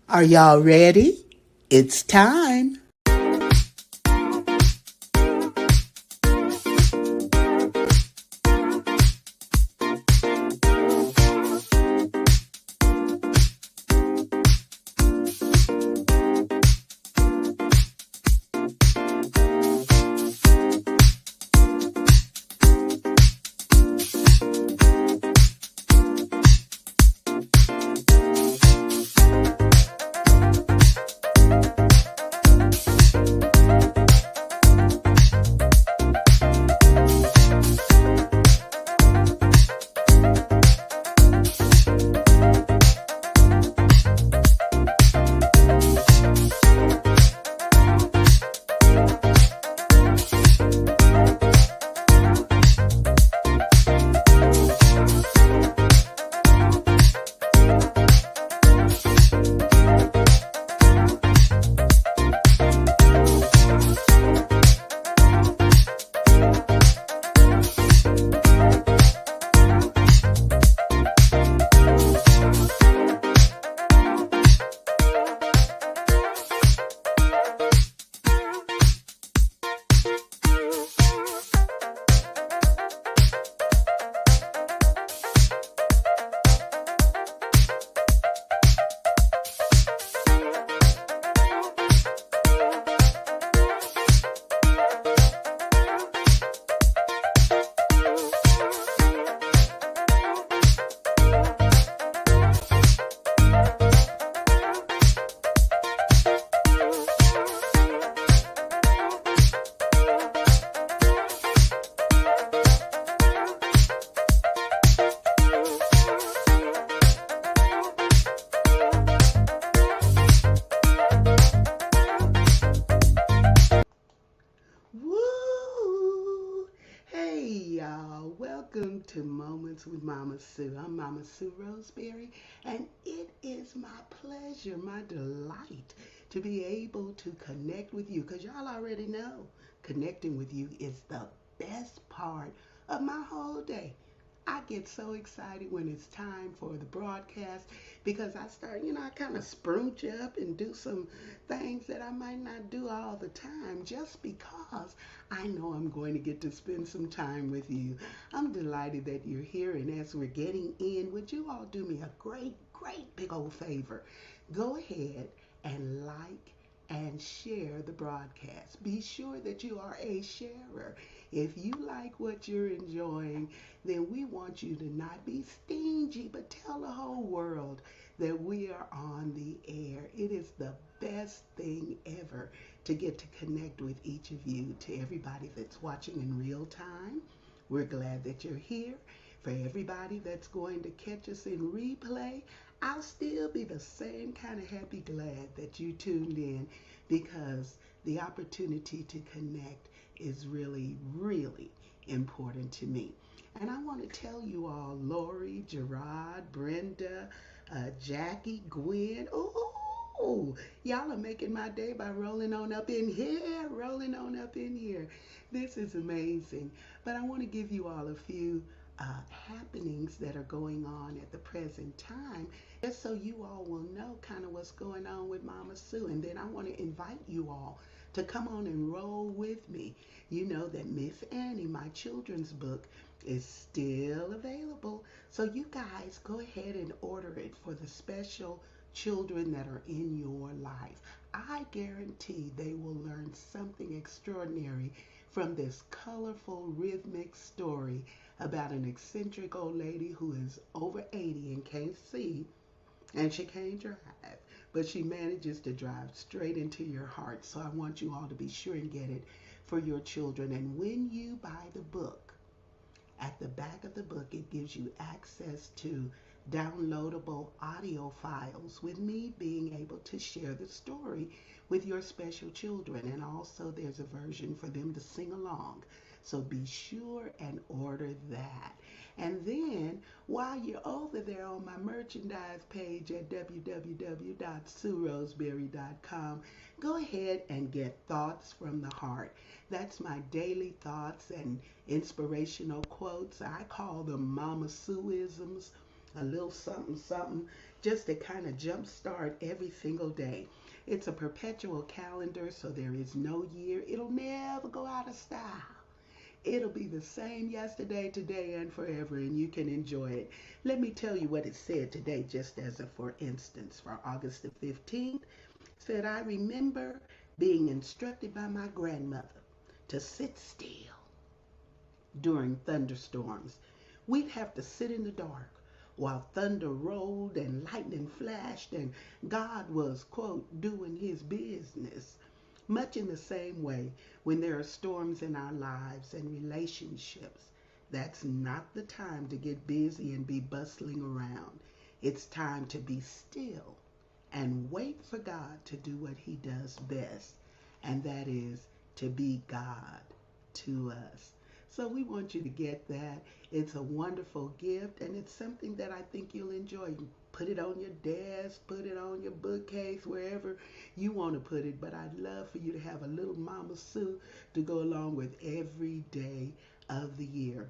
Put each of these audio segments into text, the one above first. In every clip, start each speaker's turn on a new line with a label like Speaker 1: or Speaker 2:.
Speaker 1: Are y'all ready? It's time. Woo! Hey y'all, welcome to Moments with Mama Sue. I'm Mama Sue Roseberry, and it is my pleasure, my delight to be able to connect with you because y'all already know connecting with you is the best part of my whole day. I get so excited when it's time for the broadcast because I start, I kind of spruce up and do some things that I might not do all the time just because I know I'm going to get to spend some time with you. I'm delighted that you're here, and as we're getting in, would you all do me a great, great big old favor? Go ahead and like and share the broadcast. Be sure that you are a sharer. If you like what you're enjoying, then we want you to not be stingy, but tell the whole world that we are on the air. It is the best thing ever to get to connect with each of you. To everybody that's watching in real time, we're glad that you're here. For everybody that's going to catch us in replay, I'll still be the same kind of happy glad that you tuned in because the opportunity to connect is really, really important to me. And I want to tell you all, Lori, Gerard, Brenda, Jackie, Gwen, oh, y'all are making my day by rolling on up in here, rolling on up in here. This is amazing. But I want to give you all a few happenings that are going on at the present time, just so you all will know kind of what's going on with Mama Sue. And then I want to invite you all to come on and roll with me. You know that Miss Annie, my children's book, is still available. So you guys go ahead and order it for the special children that are in your life. I guarantee they will learn something extraordinary from this colorful, rhythmic story about an eccentric old lady who is over 80 and can't see, and she can't drive, but she manages to drive straight into your heart. So I want you all to be sure and get it for your children. And when you buy the book, at the back of the book, it gives you access to downloadable audio files with me being able to share the story with your special children. And also there's a version for them to sing along. So be sure and order that. And then while you're over there on my merchandise page at www.sueroseberry.com, go ahead and get Thoughts from the Heart. That's my daily thoughts and inspirational quotes. I call them Mama Sueisms. a little something, something, just to kind of jumpstart every single day. It's a perpetual calendar, so there is no year. It'll never go out of style. It'll be the same yesterday, today, and forever, and you can enjoy it. Let me tell you what it said today, just as a for instance, for August the 15th. It said, I remember being instructed by my grandmother to sit still during thunderstorms. We'd have to sit in the dark while thunder rolled and lightning flashed, and God was, quote, doing his business. Much in the same way, when there are storms in our lives and relationships, that's not the time to get busy and be bustling around. It's time to be still and wait for God to do what he does best, and that is to be God to us. So we want you to get that. It's a wonderful gift, and it's something that I think you'll enjoy. You put it on your desk, put it on your bookcase, wherever you want to put it. But I'd love for you to have a little Mama Sue to go along with every day of the year.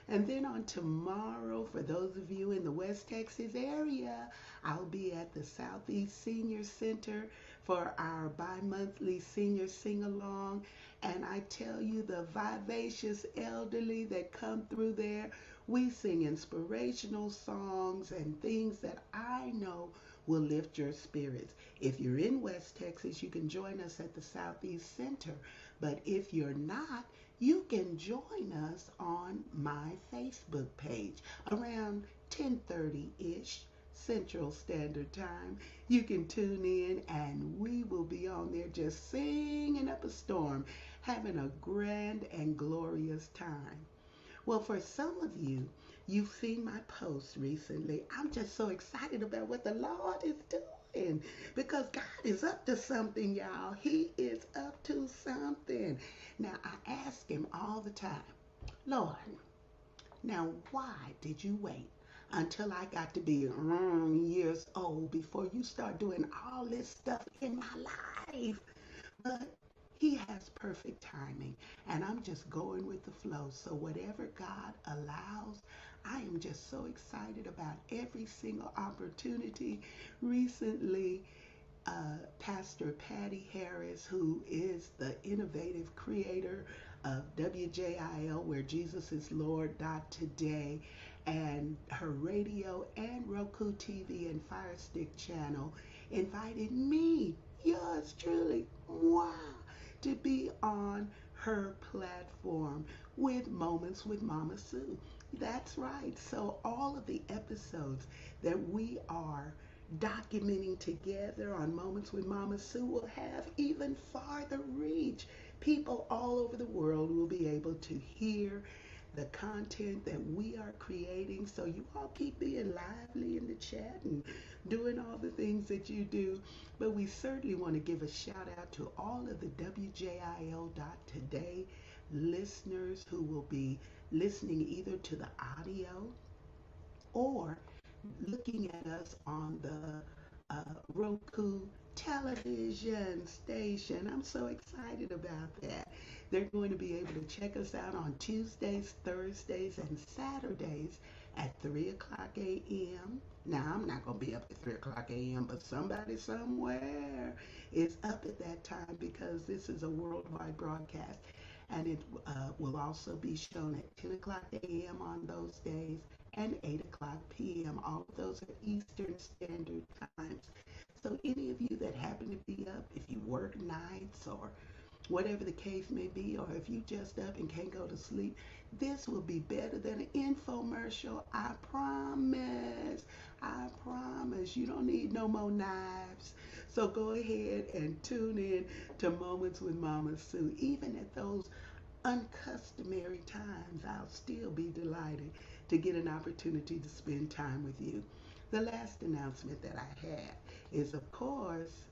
Speaker 1: And then on tomorrow, for those of you in the West Texas area, I'll be at the Southeast Senior Center for our bi-monthly senior sing-along. And I tell you, the vivacious elderly that come through there, we sing inspirational songs and things that I know will lift your spirits. If you're in West Texas, you can join us at the Southeast Center. But if you're not, you can join us on my Facebook page around 10:30-ish Central Standard Time. You can tune in and we will be on there just singing up a storm, having a grand and glorious time. Well, for some of you, you've seen my posts recently. I'm just so excited about what the Lord is doing because God is up to something, y'all. He is up to something. Now, I ask him all the time, Lord, now why did you wait until I got to be years old before you start doing all this stuff in my life? But he has perfect timing, and I'm just going with the flow. So whatever God allows, I am just so excited about every single opportunity. Recently, Pastor Patty Harris, who is the innovative creator of WJIL, Where Jesus is Lord today, and her radio and Roku TV and Fire Stick channel, invited me, yours truly, wow, to be on her platform with Moments with Mama Sue. That's right. So all of the episodes that we are documenting together on Moments with Mama Sue will have even farther reach. People all over the world will be able to hear the content that we are creating. So you all keep being lively in the chat and doing all the things that you do. But we certainly want to give a shout out to all of the WJIL.today listeners who will be listening either to the audio or looking at us on the Roku television station. I'm so excited about that. They're going to be able to check us out on Tuesdays, Thursdays, and Saturdays at 3 o'clock a.m. Now, I'm not going to be up at 3 o'clock a.m., but somebody somewhere is up at that time because this is a worldwide broadcast. And it will also be shown at 10 o'clock a.m. on those days and 8 o'clock p.m. All of those are Eastern Standard Times. So any of you that happen to be up, if you work nights or whatever the case may be, or if you just up and can't go to sleep, this will be better than an infomercial. I promise. I promise. You don't need no more knives. So go ahead and tune in to Moments with Mama Sue. Even at those uncustomary times, I'll still be delighted to get an opportunity to spend time with you. The last announcement that I have is, of course,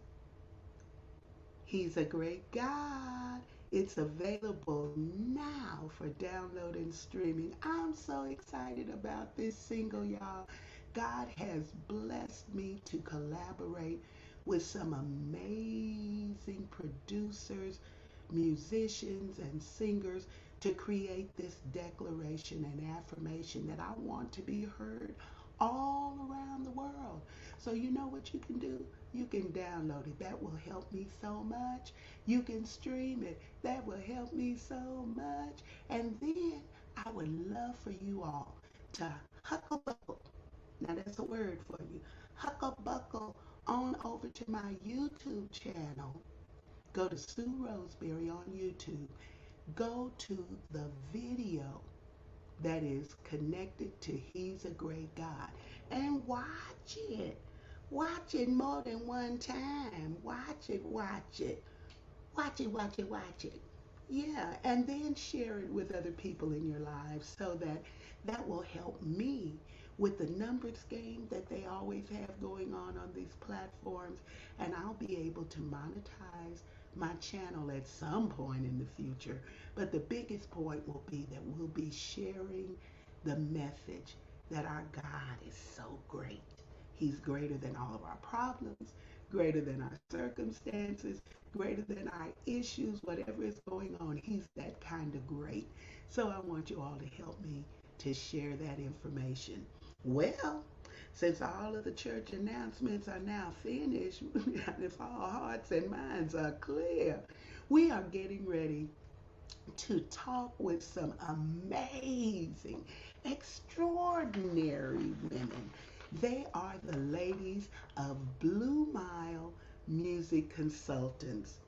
Speaker 1: He's a Great God. It's available now for download and streaming. I'm so excited about this single, y'all. God has blessed me to collaborate with some amazing producers, musicians, and singers to create this declaration and affirmation that I want to be heard all around the world. So you know what you can do? You can download it. That will help me so much. You can stream it. That will help me so much. And then I would love for you all to hucklebuckle. Now that's a word for you. Hucklebuckle on over to my YouTube channel. Go to Sue Roseberry on YouTube. Go to the video that is connected to He's a Great God and watch it. Watch it more than one time. Watch it, watch it. Watch it, watch it, watch it. Yeah, and then share it with other people in your lives so that that will help me with the numbers game that they always have going on these platforms, and I'll be able to monetize my channel at some point in the future. But the biggest point will be that we'll be sharing the message that our God is so great. He's greater than all of our problems, greater than our circumstances, greater than our issues, whatever is going on. He's that kind of great. So I want you all to help me to share that information. Well, since all of the church announcements are now finished, and if all hearts and minds are clear, we are getting ready to talk with some amazing, extraordinary women. They are the ladies of BlueMile Music Consultants.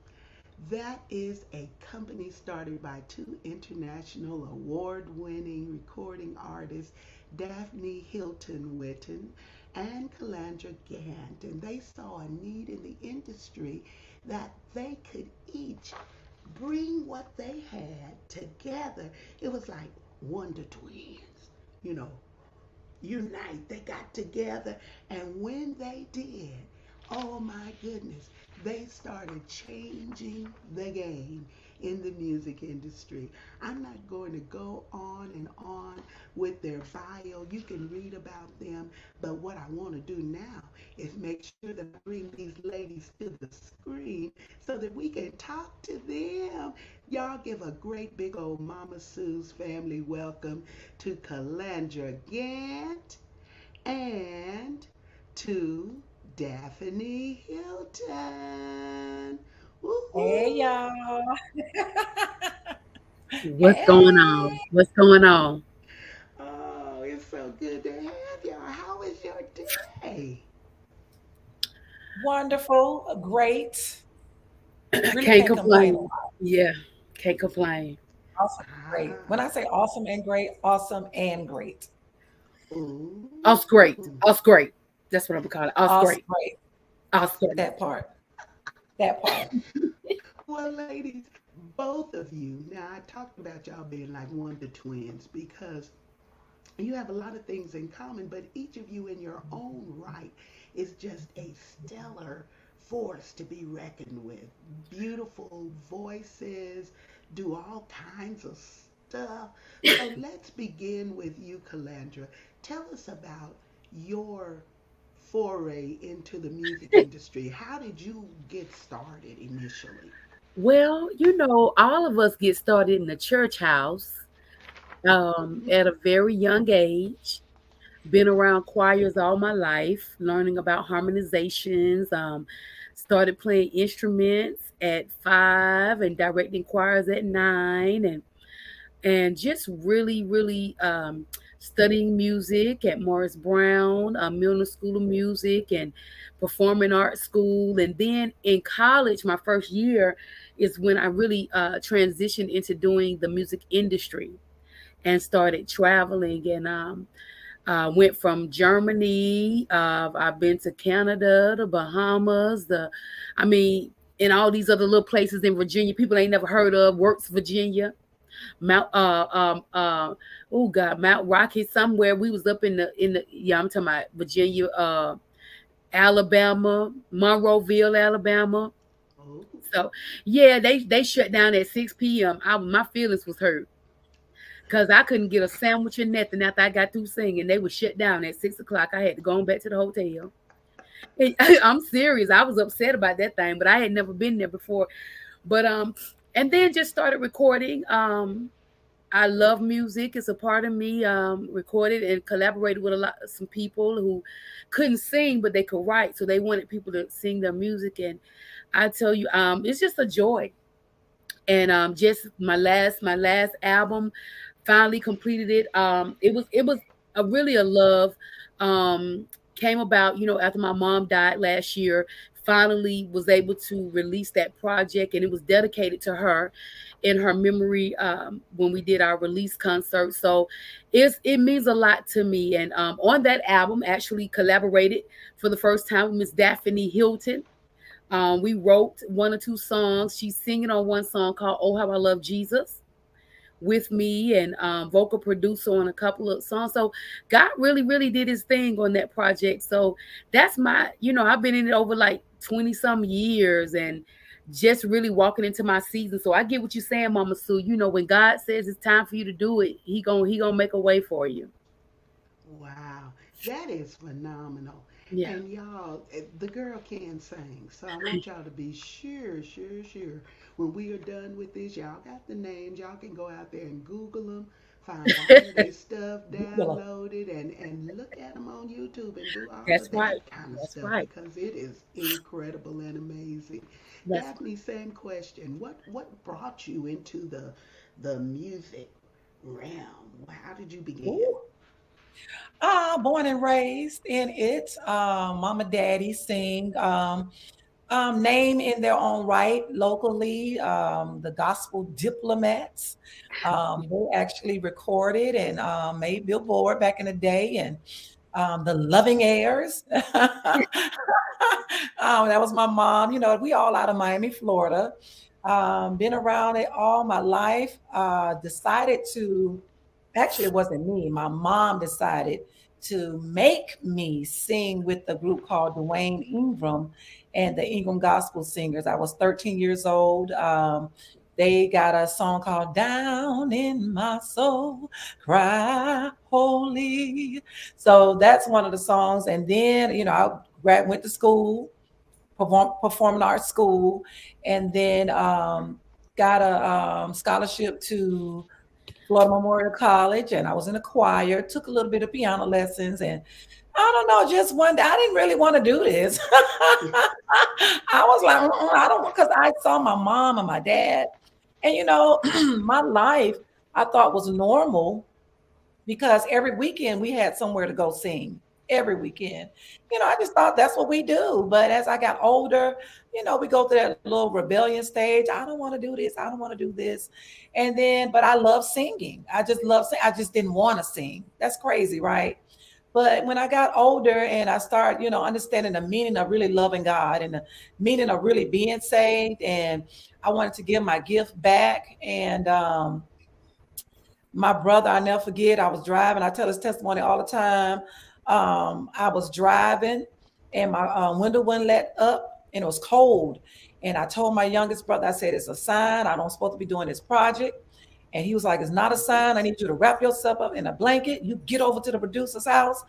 Speaker 1: That is a company started by two international award winning recording artists, Daphney Hilton Witten and Calandra Gantt. And they saw a need in the industry that they could each bring what they had together. It was like Wonder Twins, you know, unite. They got together, and when they did, oh my goodness, they started changing the game in the music industry. I'm not going to go on and on with their bio. You can read about them, but what I want to do now is make sure that I bring these ladies to the screen so that we can talk to them. Y'all give a great big old Mama Sue's family welcome to Calandra Gantt and to Daphney Hilton.
Speaker 2: Hey
Speaker 1: Woohoo!
Speaker 2: y'all.
Speaker 3: What's going on?
Speaker 2: Hey.
Speaker 3: What's going on?
Speaker 1: Oh, it's so good to have y'all. How was your day?
Speaker 2: Wonderful. Great. Really
Speaker 3: Can't
Speaker 2: can't complain.
Speaker 3: complain. Yeah, can't complain.
Speaker 2: Awesome. Great. When
Speaker 1: Ah,
Speaker 2: I say awesome and great, awesome and great.
Speaker 3: Us
Speaker 1: ooh.
Speaker 3: great. Us great. That's what I'm gonna call it. Us
Speaker 2: Awesome.
Speaker 3: great.
Speaker 2: Great.
Speaker 3: Us great.
Speaker 2: That part. That part.
Speaker 1: Well, ladies, both of you. Now, I talked about y'all being like Wonder Twins because you have a lot of things in common, but each of you in your own right is just a stellar force to be reckoned with. Beautiful voices, do all kinds of stuff. So let's begin with you, Calandra. Tell us about your foray into the music industry. How did you get started initially?
Speaker 3: Well, all of us get started in the church house at a very young age. Been around choirs all my life, learning about harmonizations. Started playing instruments at 5 and directing choirs at 9, and just really studying music at Morris Brown, Milner School of Music, and performing art school. And then in college, my first year is when I really transitioned into doing the music industry and started traveling and went from Germany. I've been to Canada, the Bahamas, I mean, and all these other little places in Virginia people ain't never heard of. Works, Virginia. Mount oh God, Mount Rocky somewhere. We was up in the yeah, I'm talking about Virginia, Alabama, Monroeville, Alabama.
Speaker 1: Oh,
Speaker 3: So yeah, they shut down at 6 p.m. My feelings was hurt because I couldn't get a sandwich or nothing after I got through singing. They were shut down at 6 o'clock. I had to go on back to the hotel. And I'm serious. I was upset about that thing, but I had never been there before. But and then just started recording. I love music. It's a part of me. Recorded and collaborated with some people who couldn't sing, but they could write. So they wanted people to sing their music, and I tell you, it's just a joy. And just my last album, finally completed it. It was a really a love. Um, Came about, after my mom died last year. Finally was able to release that project, and it was dedicated to her in her memory, when we did our release concert. So it means a lot to me. And on that album, actually collaborated for the first time with Miss Daphney Hilton. We wrote one or two songs. She's singing on one song called "Oh How I Love Jesus" with me, and vocal producer on a couple of songs. So God really, really did his thing on that project. So that's I've been in it over like 20 some years, and just really walking into my season. So I get what you're saying, Mama Sue. When God says it's time for you to do it, he gonna make a way for you.
Speaker 1: Wow, that is phenomenal.
Speaker 3: Yeah.
Speaker 1: And y'all, the girl can sing. So I want y'all to be sure, sure, sure. When we are done with this, y'all got the names. Y'all can go out there and Google them, find all of their stuff,
Speaker 2: Google 'em.
Speaker 1: download it, and look at them on YouTube and do all
Speaker 3: That's
Speaker 1: of
Speaker 3: right.
Speaker 1: that kind of
Speaker 3: That's
Speaker 1: stuff
Speaker 3: right.
Speaker 1: because it is incredible and amazing.
Speaker 3: That's right.
Speaker 1: Daphne, same question. What brought you into the music realm? How did you begin?
Speaker 2: Ooh. Born and raised in it. Mama, daddy sing. Name in their own right locally. The Gospel Diplomats. They actually recorded and made Billboard back in the day, and the Loving Heirs. That was my mom. We all out of Miami, Florida. Been around it all my life. Decided to, actually, it wasn't me. My mom decided to make me sing with the group called Dwayne Ingram and the Ingram Gospel Singers. I was 13 years old. They got a song called Down in My Soul, Cry Holy. So that's one of the songs. And then, went to school, performing arts school, and then got a scholarship to Florida Memorial College, and I was in a choir, took a little bit of piano lessons, and I don't know, just one day, I didn't really want to do this. I was like, I don't, because I saw my mom and my dad, and my life I thought was normal because every weekend we had somewhere to go sing. Every weekend, I just thought that's what we do. But as I got older, we go through that little rebellion stage. I don't want to do this. I don't want to do this. And then, but I love singing. I just love singing. I just didn't want to sing. That's crazy, right? But when I got older and I started, understanding the meaning of really loving God and the meaning of really being saved, and I wanted to give my gift back. And my brother, I never forget, I was driving. I tell his testimony all the time. I was driving and my window wouldn't let up and it was cold. And I told my youngest brother, I said, it's a sign. I don't supposed to be doing this project. And he was like, it's not a sign. I need you to wrap yourself up in a blanket. You get over to the producer's house.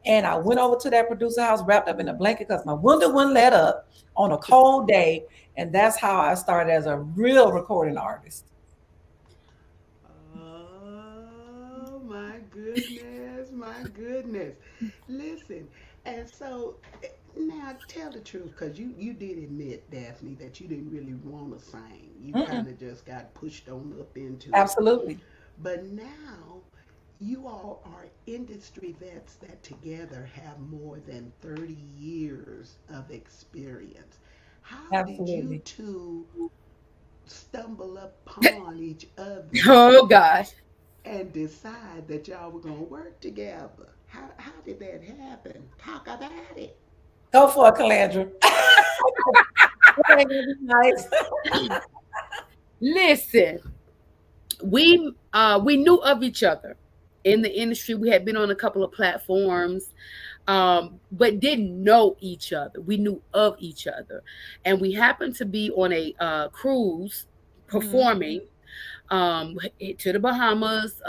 Speaker 2: And I went over to that producer's house, wrapped up in a blanket because my window wouldn't let up on a cold day. And that's how I started as a real recording artist.
Speaker 1: Oh my goodness, my goodness. Listen, and so now tell the truth, because you did admit, Daphne, that you didn't really want to sing. You
Speaker 2: Mm-mm,
Speaker 1: kind of just got pushed on up into it.
Speaker 2: absolutely.
Speaker 1: But now you all are industry vets that together have more than 30 years of experience. How did you
Speaker 2: Absolutely.
Speaker 1: two stumble upon each other
Speaker 3: Oh gosh.
Speaker 1: and decide that y'all were going to work together? How did that happen? Talk about it.
Speaker 2: Go for it, Calandra. It ain't gonna be nice.
Speaker 3: Listen, we knew of each other in the industry. We had been on a couple of platforms, but didn't know each other. We knew of each other, and we happened to be on a cruise
Speaker 2: Mhm.
Speaker 3: performing, to the Bahamas.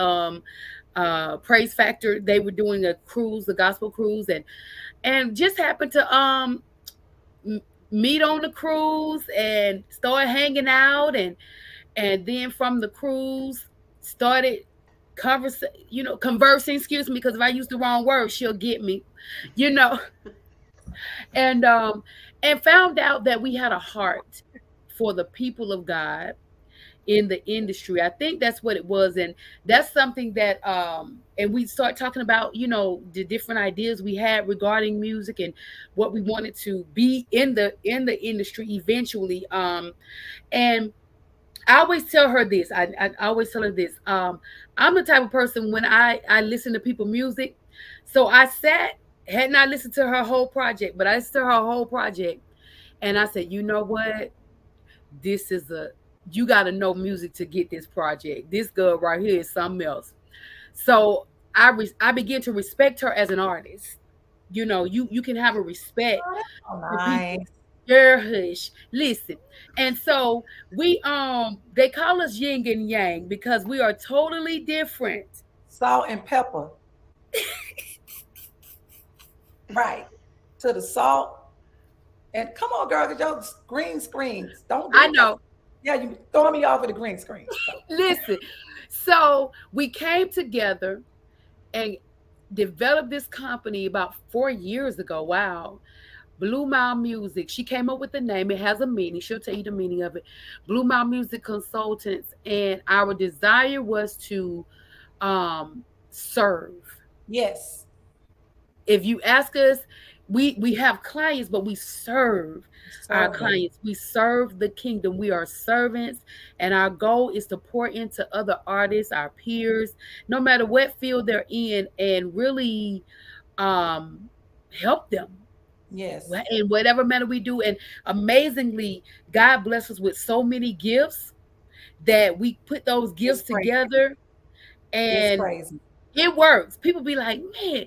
Speaker 3: Praise Factor. They were doing a cruise, the gospel cruise, and just happened to m- meet on the cruise and start hanging out, and then from the cruise started conversing, excuse me, because if I use the wrong word, she'll get me, you know, and found out that we had a heart for the people of God in the industry. I think that's what it was. And that's something that and we start talking about, the different ideas we had regarding music and what we wanted to be in the industry eventually. And I always tell her this. I always tell her this. I'm the type of person when I listen to people music. So I sat, had not listened to her whole project, but I listened to her whole project, and I said, you know what? This is a you got to know music to get this project. This girl right here is something else. So I began to respect her as an artist. You can have a respect
Speaker 2: Oh, that's so
Speaker 3: for people.
Speaker 2: nice.
Speaker 3: Girl, hush, listen. And so we they call us yin and yang because we are totally different.
Speaker 2: Salt and pepper. Right. To the salt. And come on, girl, get your green screens. Don't
Speaker 3: I
Speaker 2: do that.
Speaker 3: know.
Speaker 2: Yeah, you throwing me off with the green screen. So,
Speaker 3: Listen. So we came together and developed this company about 4 years ago. Wow. BlueMile Music. She came up with the name. It has a meaning. She'll tell you the meaning of it. BlueMile Music Consultants. And our desire was to serve.
Speaker 2: yes.
Speaker 3: If you ask us, we have clients, but we serve our
Speaker 2: Serving.
Speaker 3: clients. We serve the kingdom. We are servants, and our goal is to pour into other artists, our peers, no matter what field they're in, and really um, help them
Speaker 2: Yes.
Speaker 3: in whatever manner we do. And amazingly, God bless us with so many gifts that we put those
Speaker 2: It's
Speaker 3: gifts
Speaker 2: crazy.
Speaker 3: together,
Speaker 2: It's
Speaker 3: and
Speaker 2: crazy.
Speaker 3: it works. People be like, man,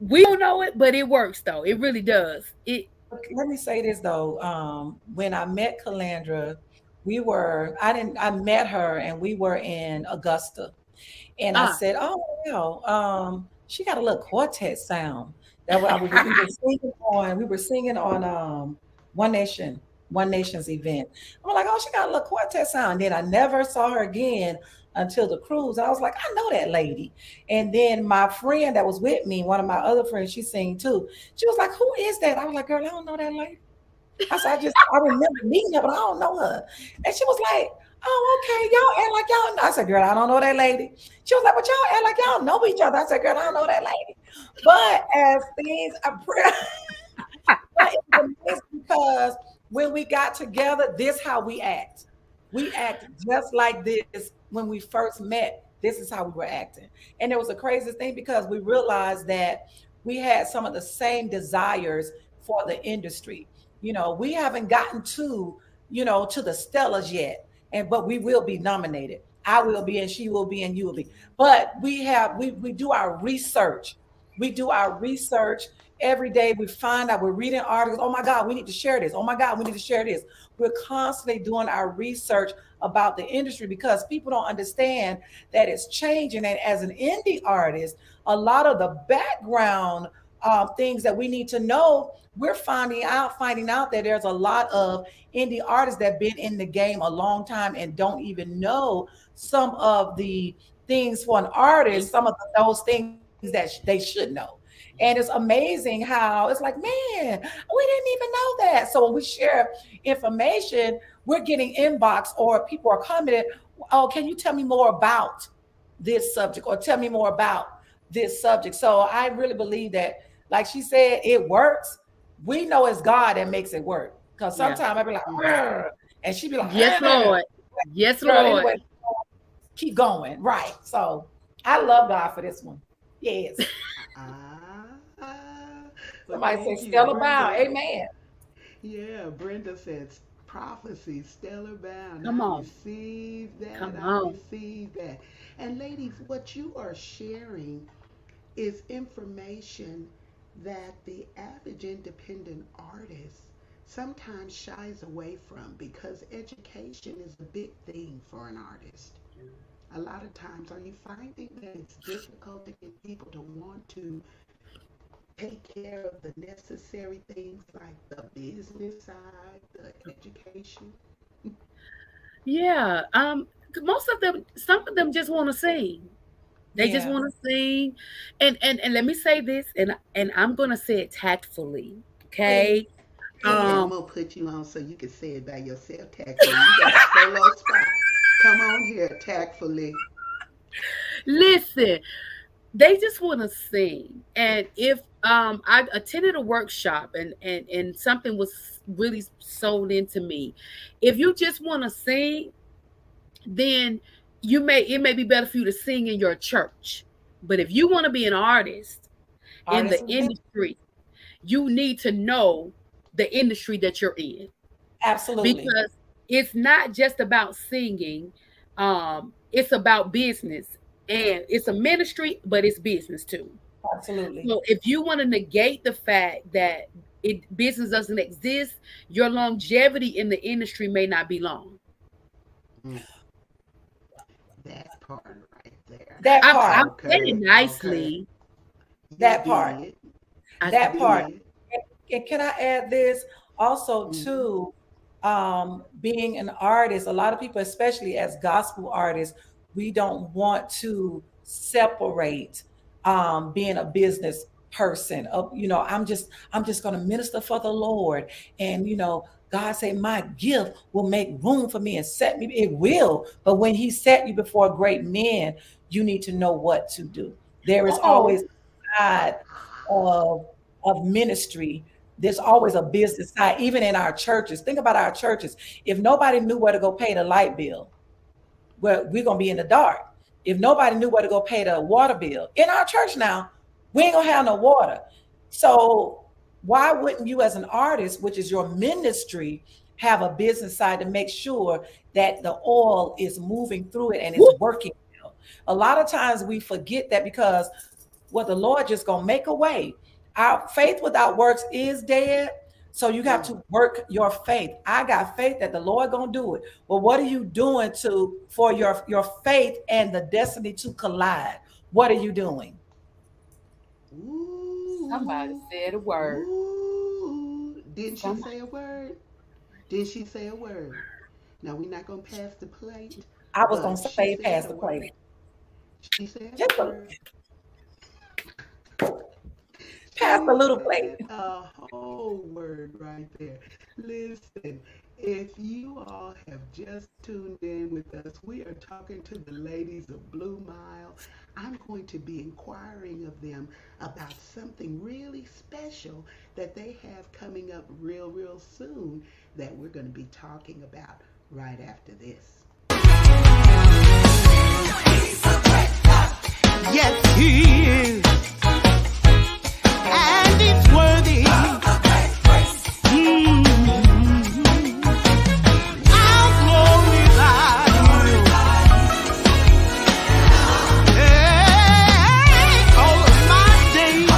Speaker 3: we don't know it, but it works though. It really does. It
Speaker 2: Let me say this though. When I met Calandra, I met her and we were in Augusta. And I
Speaker 3: ah
Speaker 2: said, "Oh, well, she got a little quartet sound." That we were singing on One Nation, One Nation's event. I'm like, "Oh, she got a little quartet sound." Then I never saw her again until the cruise. I was like, "I know that lady." And then my friend that was with me, one of my other friends, she sang too. She was like, "Who is that?" I was like, "Girl, I don't know that lady." I remember meeting her, but I don't know her. And she was like, "Oh, okay, y'all act like y'all know." I said, "Girl, I don't know that lady." She was like, "But y'all act like y'all know each other." I said, "Girl, I don't know that lady." But as things are but it was amazing because when we got together, this how we act. We act just like this when we first met. This is how we were acting. And it was the craziest thing because we realized that we had some of the same desires for the industry. We haven't gotten to the Stellas yet. But we will be nominated. I will be, and she will be, and you will be. But we do our research. We do our research every day. We find out, we're reading articles. Oh my God, we need to share this. Oh my God, we need to share this. We're constantly doing our research about the industry because people don't understand that it's changing. And as an indie artist, a lot of the background things that we need to know, we're finding out that there's a lot of indie artists that have been in the game a long time and don't even know some of the things for an artist, some of those things that they should know. And it's amazing how it's like, man, we didn't even know that. So when we share information, we're getting inbox or people are commenting, "Oh, can you tell me more about this subject or tell me more about this subject?" So I really believe that, like she said, it works. We know it's God that makes it work. Because
Speaker 3: yeah.
Speaker 2: sometimes I be like,
Speaker 1: Mhm.
Speaker 2: "Arr," and she be like,
Speaker 3: Yes,
Speaker 2: "Arr."
Speaker 3: Lord. Yes,
Speaker 2: Girl,
Speaker 3: Lord.
Speaker 2: anyway, keep going. Right. So I love God for this one. Yes.
Speaker 1: Ah, well,
Speaker 2: Somebody say
Speaker 1: thank you,
Speaker 2: Stella Bow.
Speaker 1: Brenda.
Speaker 2: Amen.
Speaker 1: Yeah, Brenda said prophecy, stellar bound.
Speaker 3: Come
Speaker 1: I
Speaker 3: on.
Speaker 1: receive that.
Speaker 3: Come
Speaker 1: I
Speaker 3: on.
Speaker 1: receive that. And ladies, what you are sharing is information that the average independent artist sometimes shies away from because education is a big thing for an artist. A lot of times, are you finding that it's difficult to get people to want to take care of the necessary things like the business side, the education?
Speaker 3: Yeah. most of them, some of them just want to sing. They just
Speaker 2: Yeah.
Speaker 3: want to sing. And let me say this, and I'm gonna say it tactfully.
Speaker 2: Please.
Speaker 3: Okay.
Speaker 1: And I'm
Speaker 3: Um,
Speaker 1: gonna put you on so you can say it by yourself tactfully. You got a solo spot. Come on here, tactfully.
Speaker 3: listen, they just want to sing. And if I attended a workshop and something was really sold into me, if you just want to sing, then it may be better for you to sing in your church. But if you want to be an artist in
Speaker 2: Artists
Speaker 3: the
Speaker 2: with me.
Speaker 3: industry, you need to know the industry that you're in,
Speaker 2: Absolutely.
Speaker 3: because it's not just about singing. It's about business, and it's a ministry, but it's business too.
Speaker 2: Absolutely.
Speaker 3: So if you want to negate the fact that business doesn't exist, your longevity in the industry may not be long.
Speaker 1: Mm, that part right there.
Speaker 2: That
Speaker 3: I'm
Speaker 2: part.
Speaker 3: saying it
Speaker 1: Okay, okay.
Speaker 3: nicely.
Speaker 1: You
Speaker 2: That part.
Speaker 1: did.
Speaker 3: I
Speaker 1: You
Speaker 2: That
Speaker 3: said
Speaker 2: part.
Speaker 1: did.
Speaker 2: And can I add this also
Speaker 1: Mm-hmm.
Speaker 2: too? Being an artist, a lot of people, especially as gospel artists, we don't want to separate being a business person. Of I'm just going to minister for the Lord, and God say my gift will make room for me and set me. It will, but when He set you before great men, you need to know what to do. There is always
Speaker 3: oh,
Speaker 2: a side of ministry. There's always a business side, even in our churches. Think about our churches. If nobody knew where to go pay the light bill, well, we're gonna be in the dark. If nobody knew where to go pay the water bill in our church now, we ain't gonna have no water. So why wouldn't you, as an artist, which is your ministry, have a business side to make sure that the oil is moving through it and it's
Speaker 3: whoop,
Speaker 2: working well? A lot of times we forget that because the Lord just gonna make a way. Our faith without works is dead. So you have
Speaker 1: Mm.
Speaker 2: to work your faith. I got faith that the Lord gonna do it. But what are you doing for your faith and the destiny to collide? What are you doing?
Speaker 3: somebody
Speaker 1: Ooh.
Speaker 3: said a word.
Speaker 1: Ooh. Didn't she
Speaker 3: Somebody.
Speaker 1: say a word? Did she say a word? Now we're not gonna pass the plate,
Speaker 2: I was gonna
Speaker 1: but she
Speaker 2: say
Speaker 1: said
Speaker 2: pass
Speaker 1: a
Speaker 2: the plate.
Speaker 1: word. She said a
Speaker 2: Just
Speaker 1: word.
Speaker 2: pass the
Speaker 1: She
Speaker 2: little plate.
Speaker 1: said a whole word right there. Listen, if you all have just tuned in with us, we are talking to the ladies of Blue Mile. I'm going to be inquiring of them about something really special that they have coming up real, real soon that we're going to be talking about right after this. Yes, he is, and it's worthy. I'll glorify all of my days.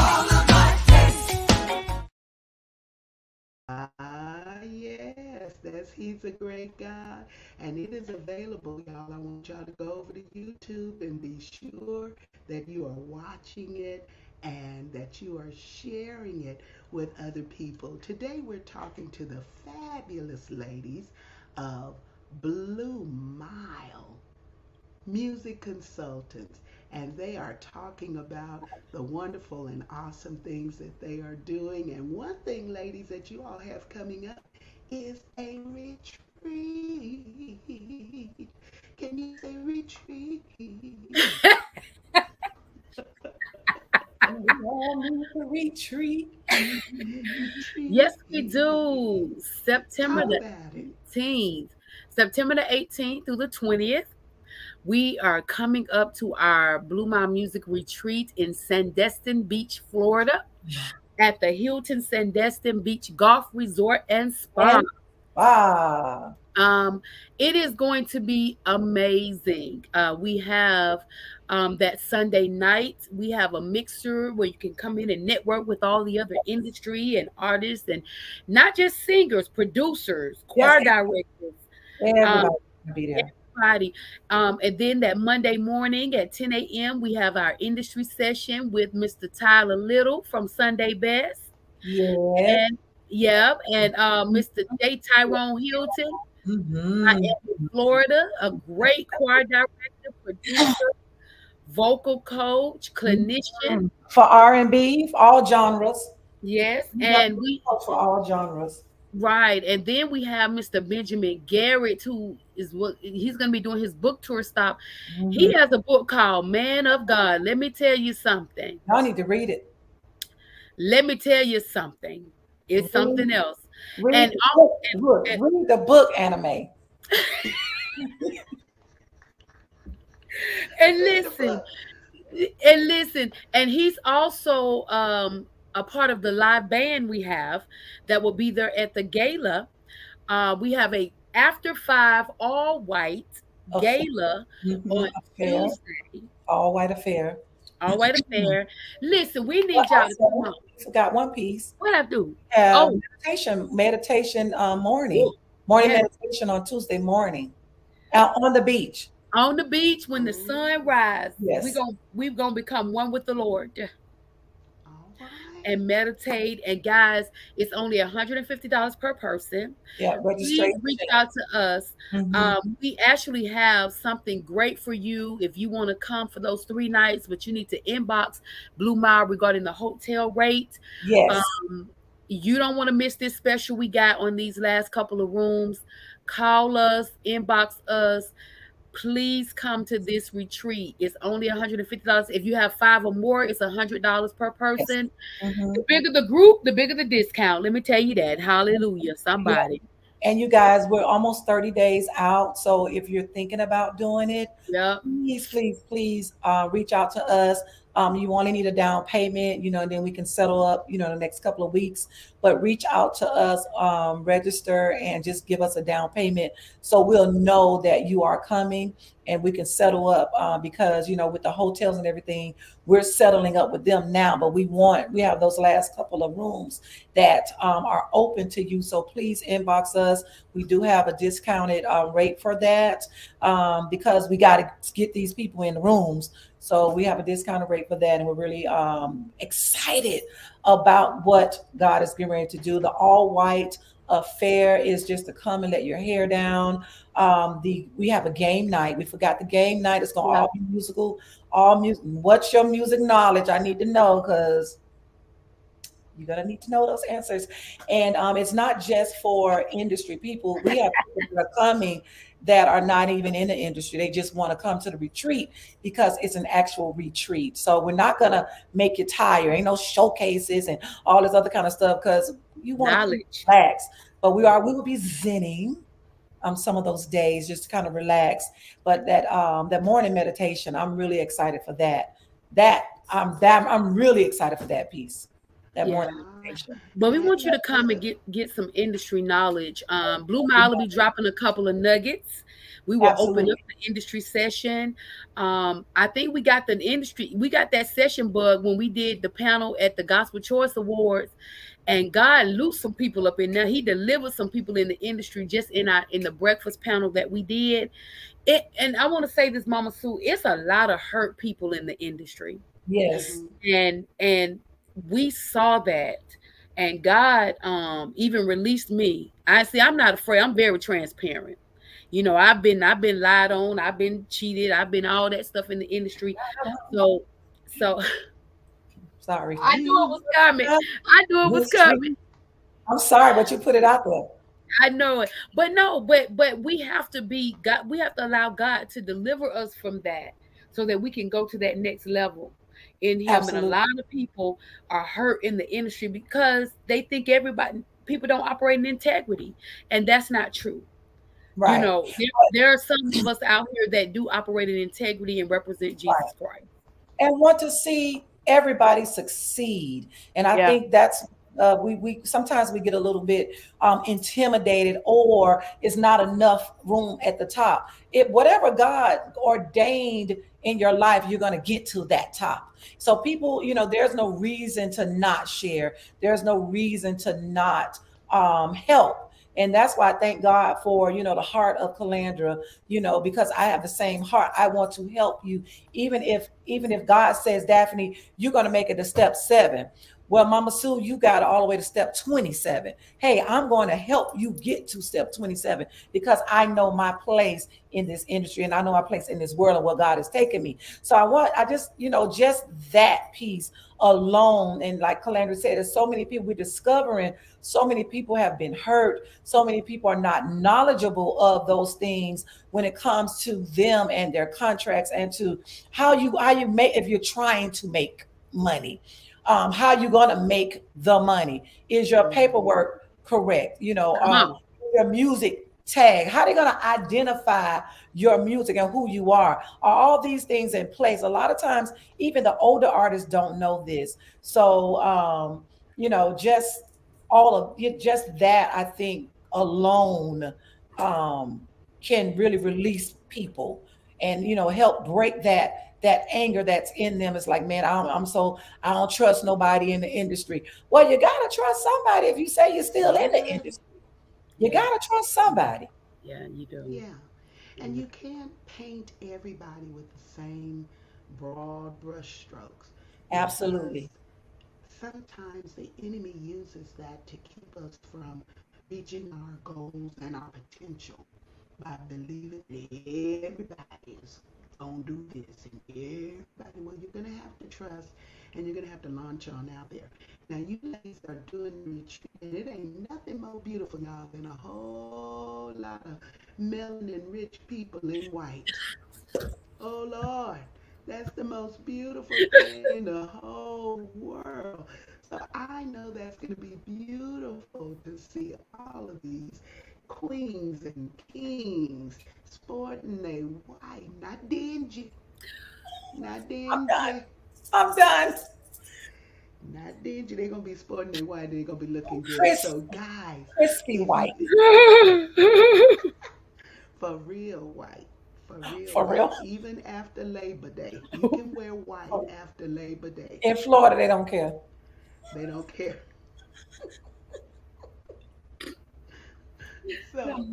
Speaker 1: Yes, he's a great God, and it is available, y'all. I want y'all to go over to YouTube and be sure that you are watching it and that you are sharing it with other people. Today, we're talking to the fabulous ladies of Blue Mile Music Consultants, and they are talking about the wonderful and awesome things that they are doing. And one thing, ladies, that you all have coming up is a retreat. Can you say retreat?
Speaker 2: We all need to retreat.
Speaker 3: Yes, we do.
Speaker 1: Retreat.
Speaker 3: September
Speaker 1: Talk
Speaker 3: the
Speaker 1: about it.
Speaker 3: 18th. September the 18th through the 20th. We are coming up to our Blue Mile Music Retreat in Sandestin Beach, Florida, at the Hilton Sandestin Beach Golf Resort and Spa.
Speaker 2: And ah,
Speaker 3: Um, it is going to be amazing. We have that Sunday night. We have a mixer where you can come in and network with all the other industry and artists, and not just singers, producers,
Speaker 2: yes,
Speaker 3: choir directors, um,
Speaker 2: everybody gonna be there.
Speaker 3: everybody. And then that Monday morning at 10 a.m., we have our industry session with Mr. Tyler Little from Sunday Best.
Speaker 2: Yes.
Speaker 3: And yeah, and Mr. J. Tyrone Hilton.
Speaker 2: Mm-hmm.
Speaker 3: Miami, Florida, a great choir director, producer, vocal coach, clinician.
Speaker 2: For R&B, all genres.
Speaker 3: Yes,
Speaker 2: You got
Speaker 3: and we
Speaker 2: for all genres.
Speaker 3: right, and then we have Mr. Benjamin Garrett, who is what he's going to be doing his book tour stop. He
Speaker 2: Mm-hmm.
Speaker 3: has a book called Man of God. Let me tell you something.
Speaker 2: Y'all need to read it.
Speaker 3: Let me tell you something. It's
Speaker 2: Read,
Speaker 3: something else.
Speaker 2: read
Speaker 3: And
Speaker 2: the book. Look, read the book, anime.
Speaker 3: and
Speaker 1: Read the
Speaker 3: listen,
Speaker 1: book.
Speaker 3: and he's also a part of the live band we have that will be there at the gala. We have a after five all white
Speaker 2: Affair.
Speaker 3: gala
Speaker 2: Mm-hmm.
Speaker 3: on
Speaker 2: Affair.
Speaker 3: Tuesday.
Speaker 2: All white affair.
Speaker 3: All white affair. Listen, we
Speaker 2: But
Speaker 3: need y'all to come
Speaker 2: also,
Speaker 3: on.
Speaker 2: I forgot one piece.
Speaker 3: What I do? Oh,
Speaker 2: Meditation morning.
Speaker 3: woo,
Speaker 2: Morning
Speaker 3: yes.
Speaker 2: meditation on Tuesday morning. Out on the beach.
Speaker 3: On the beach when the sun
Speaker 1: Oh,
Speaker 3: rises,
Speaker 2: Yes.
Speaker 3: we're gonna become one with the Lord
Speaker 1: all right.
Speaker 3: and meditate. And guys, it's only $150 per person.
Speaker 2: Yeah,
Speaker 3: Please
Speaker 2: registration.
Speaker 3: reach out to us.
Speaker 2: Mm-hmm.
Speaker 3: We actually have something great for you if you want to come for those 3 nights, but you need to inbox Blue Mile regarding the hotel rate.
Speaker 2: Yes.
Speaker 3: Um, you don't want to miss this special we got on these last couple of rooms. Call us, inbox us. Please come to this retreat. It's only $150. If you have five or more, it's $100 per
Speaker 2: Yes.
Speaker 3: person.
Speaker 2: Mm-hmm.
Speaker 3: The bigger the group, the bigger the discount. Let me tell you that. Hallelujah. Somebody.
Speaker 2: And you guys, we're almost 30 days out. So if you're thinking about doing it,
Speaker 3: Yep.
Speaker 2: please, please, please reach out to us. You only need a down payment, and then we can settle up, the next couple of weeks. But reach out to us, register, and just give us a down payment so we'll know that you are coming and we can settle up because, with the hotels and everything, we're settling up with them now. But we have those last couple of rooms that are open to you. So please inbox us. We do have a discounted rate for that because we got to get these people in the rooms. So we have a discounted rate for that, and we're really excited about what God is getting ready to do. The all white affair is just to come and let your hair down. We have a game night. We forgot the game night. It's gonna
Speaker 3: Yeah.
Speaker 2: all be musical, all music. What's your music knowledge? I need to know because you're gonna need to know those answers. And it's not just for industry people. We have people that are coming that are not even in the industry. They just want to come to the retreat because it's an actual retreat. So we're not gonna make you tired. Ain't no showcases and all this other kind of stuff because you want to
Speaker 3: Knowledge.
Speaker 2: relax. But we will be zenning some of those days just to kind of relax. But that morning meditation, I'm really excited for that. I'm really excited for that piece. That
Speaker 3: Yeah.
Speaker 2: morning
Speaker 1: All
Speaker 2: meditation.
Speaker 1: right.
Speaker 3: But we
Speaker 1: That
Speaker 3: want you
Speaker 1: is
Speaker 3: to come and
Speaker 1: good.
Speaker 3: get some industry knowledge. Blue Mile will be dropping a couple of nuggets. We will open up
Speaker 2: Absolutely.
Speaker 3: the industry session. I think we got that session bug when we did the panel at the Gospel Choice Awards, and God loosed some people up in there. He delivered some people in the industry just in the breakfast panel that we did. And I want to say this, Mama Sue, it's a lot of hurt people in the industry,
Speaker 2: Yes.
Speaker 1: Mm-hmm.
Speaker 3: and we saw that, and God even released me. I'm not afraid. I'm very transparent. I've been lied on, I've been cheated, I've been all that stuff in the industry. So so
Speaker 2: Sorry.
Speaker 3: I knew it was coming. I knew it was coming.
Speaker 2: History. I'm sorry, but you put it out there.
Speaker 3: I know it. But no, but we have to be God, we have to allow God to deliver us from that so that we can go to that next level in him. And a
Speaker 2: Absolutely.
Speaker 3: lot of people are hurt in the industry because they think everybody people don't operate in integrity. And that's not true.
Speaker 2: Right.
Speaker 3: There are some of us out here that do operate in integrity and represent
Speaker 2: Right.
Speaker 3: Jesus Christ.
Speaker 2: And want to see everybody succeed. And I
Speaker 3: Yeah.
Speaker 2: think that's we sometimes we get a little bit intimidated, or it's not enough room at the top. Whatever God ordained in your life, you're going to get to that top. So people, there's no reason to not share. There's no reason to not help. And that's why I thank God for, the heart of Calandra, because I have the same heart. I want to help you. Even if God says, Daphney, you're going to make it to step 7. Well, Mama Sue, you got all the way to step 27. Hey, I'm going to help you get to step 27 because I know my place in this industry and I know my place in this world and where God has taken me. So I just, just that piece alone. And like Calandra said, there's so many people we're discovering, so many people have been hurt, so many people are not knowledgeable of those things when it comes to them and their contracts and to how you make if you're trying to make money. How you going to make the money? Is your
Speaker 1: Mm-hmm.
Speaker 2: paperwork correct?
Speaker 3: Come on.
Speaker 2: Your music tag. How they going to identify your music and who you are all these things in place? A lot of times even the older artists don't know this. So just all of just that, I think alone um can really release people and help break that anger that's in them. It's like, man, I don't trust nobody in the industry. Well, you gotta trust somebody if you say you're still in the
Speaker 1: Somebody.
Speaker 2: industry. You
Speaker 3: Yeah.
Speaker 2: gotta trust somebody.
Speaker 3: Yeah, you do.
Speaker 1: Yeah. And you can't paint everybody with the same broad brush strokes because
Speaker 2: Absolutely.
Speaker 1: sometimes the enemy uses that to keep us from reaching our goals and our potential by believing that everybody is gonna do this and everybody. Well, you're gonna have to trust and you're gonna have to launch on out there. Now you ladies are doing the retreat and it ain't nothing more beautiful, y'all, than a whole lot of melanin rich people in white. Oh Lord, that's the most beautiful thing in the whole world. So I know that's going to be beautiful to see all of these queens and kings sporting their white, not dingy, not
Speaker 2: I'm done.
Speaker 1: dingy,
Speaker 2: I'm done.
Speaker 1: not dingy. They're going to be sporting their white. They're going to be looking good.
Speaker 2: Chris,
Speaker 1: So guys,
Speaker 2: crispy
Speaker 1: if you
Speaker 2: white.
Speaker 1: for real white, for real
Speaker 2: For
Speaker 1: white,
Speaker 2: real.
Speaker 1: even after Labor Day, you can wear white after Labor Day.
Speaker 2: In Florida, they don't care.
Speaker 1: They don't care. So,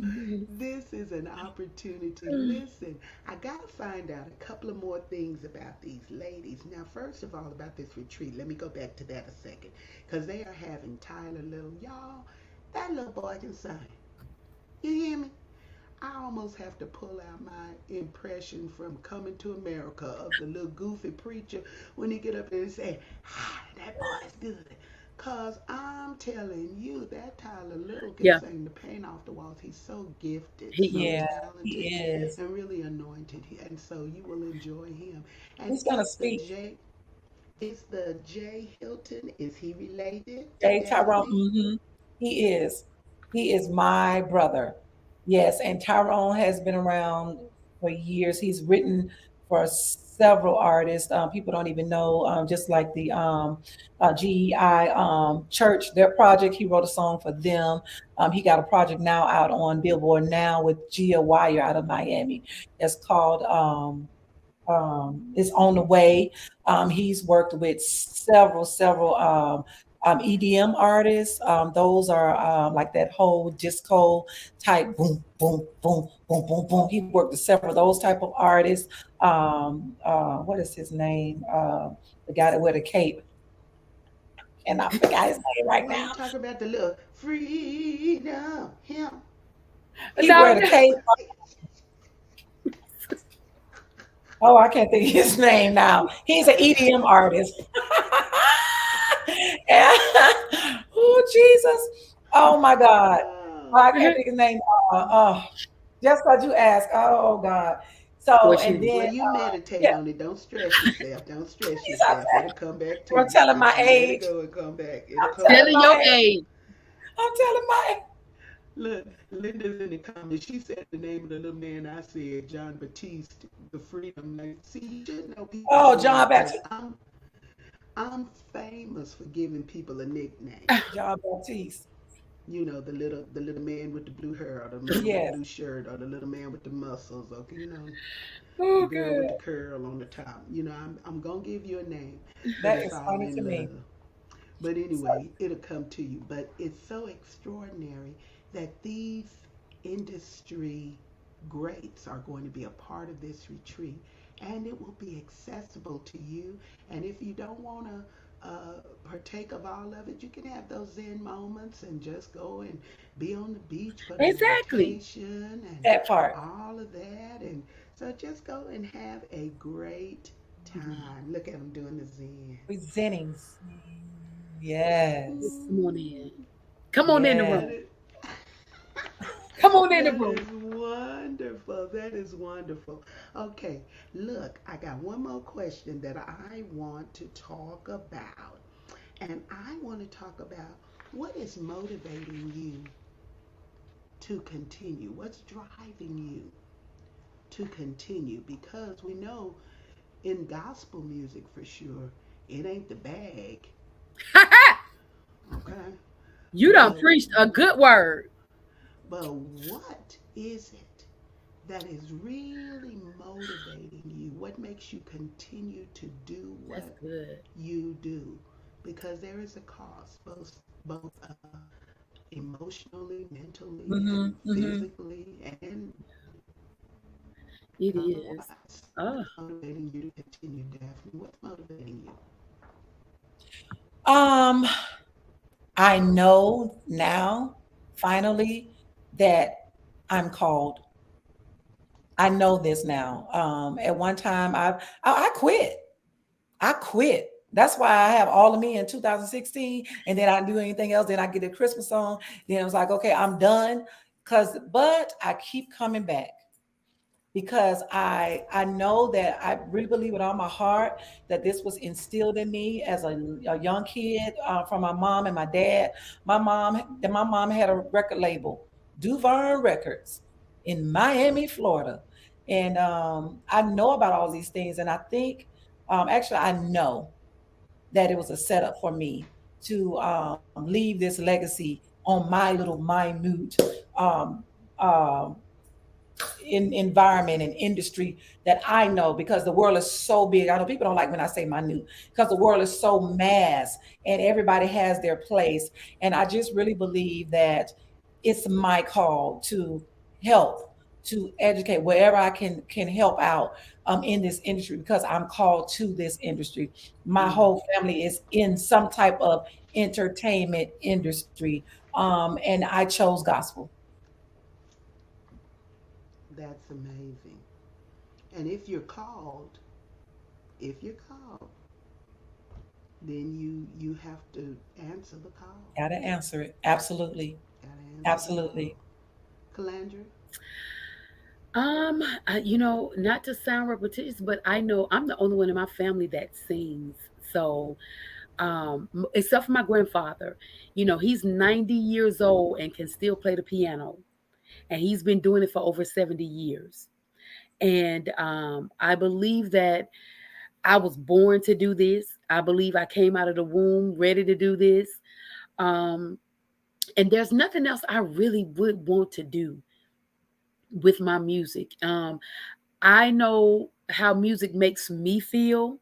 Speaker 1: this is an opportunity. Listen, I got to find out a couple of more things about these ladies. Now, first of all, about this retreat, let me go back to that a second. Because they are having Tyler Little. Y'all, that little boy can sing. You hear me? I almost have to pull out my impression from Coming to America of the little goofy preacher when he get up there and say, ah, that boy's good. Cause I'm telling you, that Tyler Little can
Speaker 3: Yeah,
Speaker 1: sing the paint off the walls. He's so gifted, so
Speaker 3: he
Speaker 2: Yeah,
Speaker 3: is.
Speaker 1: talented,
Speaker 2: he is.
Speaker 1: and really anointed. And so you will enjoy him. And
Speaker 2: He's gonna speak.
Speaker 1: Is the J Hilton? Is he related to
Speaker 2: Jay Tyrone.
Speaker 1: Daphney?
Speaker 2: He is. He is my brother. Yes, and Tyrone has been around for years. He's written for several artists. People don't even know. Just like the GEI Church, their project. He wrote a song for them. He got a project now out on Billboard now with Gia Wire out of Miami. It's called is on the way. He's worked with several EDM artists. Those are like that whole disco type boom, boom, boom, boom, boom, boom. He worked with several of those type of artists. What is his name? The guy that wear the cape. And I forgot his name right
Speaker 1: Oh, you
Speaker 2: now.
Speaker 1: talking about the little freedom? Him.
Speaker 2: He
Speaker 3: No,
Speaker 2: wear the cape. Oh, I can't think of his name now. He's an EDM artist. Yeah. Oh, Jesus. Oh, my God. Oh,
Speaker 1: Oh,
Speaker 2: I can't think of his name. Just because you asked. Oh, God. So, and
Speaker 3: fortunately.
Speaker 1: well,
Speaker 2: then,
Speaker 1: you meditate
Speaker 2: yeah,
Speaker 1: on it. Don't stress yourself. Don't stress
Speaker 2: he's out
Speaker 1: yourself. It'll
Speaker 2: there.
Speaker 1: come back to
Speaker 2: I'm
Speaker 1: you.
Speaker 2: telling my
Speaker 1: Just let it
Speaker 2: age.
Speaker 1: go and come back. It'll
Speaker 2: I'm
Speaker 1: come
Speaker 2: telling
Speaker 3: Telling
Speaker 1: back.
Speaker 3: your
Speaker 2: my age.
Speaker 3: age.
Speaker 2: I'm telling my age.
Speaker 1: Look, Linda's in the comments. She said the name of the little man I said, John Batiste, the freedom. Like, see, you should know people's
Speaker 2: Oh,
Speaker 1: names
Speaker 2: John
Speaker 1: because
Speaker 2: Baptiste.
Speaker 1: I'm famous for giving people a nickname.
Speaker 2: John Baptiste.
Speaker 1: You know, the little man with the blue hair, or the man with the
Speaker 2: Yes.
Speaker 1: blue shirt, or the little man with the muscles, or the
Speaker 3: Oh,
Speaker 1: girl with the
Speaker 3: good.
Speaker 1: curl on the top. I'm gonna give you a name, but
Speaker 2: That
Speaker 1: it's
Speaker 2: is
Speaker 1: all
Speaker 2: funny to
Speaker 1: in
Speaker 2: me.
Speaker 1: love. But anyway, it'll come to you. But it's so extraordinary that these industry greats are going to be a part of this retreat, and it will be accessible to you. And if you don't want to partake of all of it. You can have those Zen moments and just go and be on the beach for the
Speaker 3: Exactly.
Speaker 1: meditation and
Speaker 2: That part.
Speaker 1: all of that. And so just go and have a great time. Look at them doing the Zen.
Speaker 2: Presenting. Yes.
Speaker 3: Come on in.
Speaker 1: Mm,
Speaker 3: Come on in the
Speaker 2: Yes.
Speaker 1: that
Speaker 3: room.
Speaker 1: is
Speaker 3: Come on in the
Speaker 1: that
Speaker 3: room.
Speaker 1: is wonderful. That is wonderful. Okay, look, I got one more question that I want to talk about. And I want to talk about what is motivating you to continue? What's driving you to continue? Because we know in gospel music for sure, it ain't the bag, okay?
Speaker 3: You done
Speaker 1: But
Speaker 3: preached a good word.
Speaker 1: what is it that is really motivating you? What makes you continue to do
Speaker 3: That's
Speaker 1: what
Speaker 3: good.
Speaker 1: you do? Because there is a cost, both emotionally, mentally, and
Speaker 2: Mm-hmm. Mm-hmm.
Speaker 1: physically, and
Speaker 3: It is.
Speaker 1: otherwise. What
Speaker 3: Oh,
Speaker 1: is motivating you to continue, Daphne? What's motivating you?
Speaker 2: Um, I know now, finally, that I'm called. I know this now. At one time, I quit. I quit. That's why I have All of Me in 2016, and then I do anything else. Then I get a Christmas song. Then I was like, okay, I'm done. But I keep coming back because I know that I really believe with all my heart that this was instilled in me as a young kid from my mom and my dad. My mom had a record label, Duvern Records, in Miami, Florida, and I know about all these things, and I think actually I know that it was a setup for me to leave this legacy on my little minute um, um, in environment and industry that I know because the world is so big. I know people don't like when I say minute because the world is so mass and everybody has their place. And I just really believe that it's my call to help, to educate wherever I can help out in this industry because I'm called to this industry. My
Speaker 1: Mm,
Speaker 2: whole family is in some type of entertainment industry, and I chose gospel.
Speaker 1: that's amazing. And if you're called, then you have to answer the call.
Speaker 2: Gotta answer it. Absolutely.
Speaker 1: Gotta answer the call.
Speaker 2: Absolutely.
Speaker 1: Calandra,
Speaker 3: not to sound repetitious, but I know I'm the only one in my family that sings. So, except for my grandfather, he's 90 years old and can still play the piano, and he's been doing it for over 70 years. And I believe that I was born to do this. I believe I came out of the womb ready to do this. Um, and there's nothing else I really would want to do with my music. I know how music makes me feel,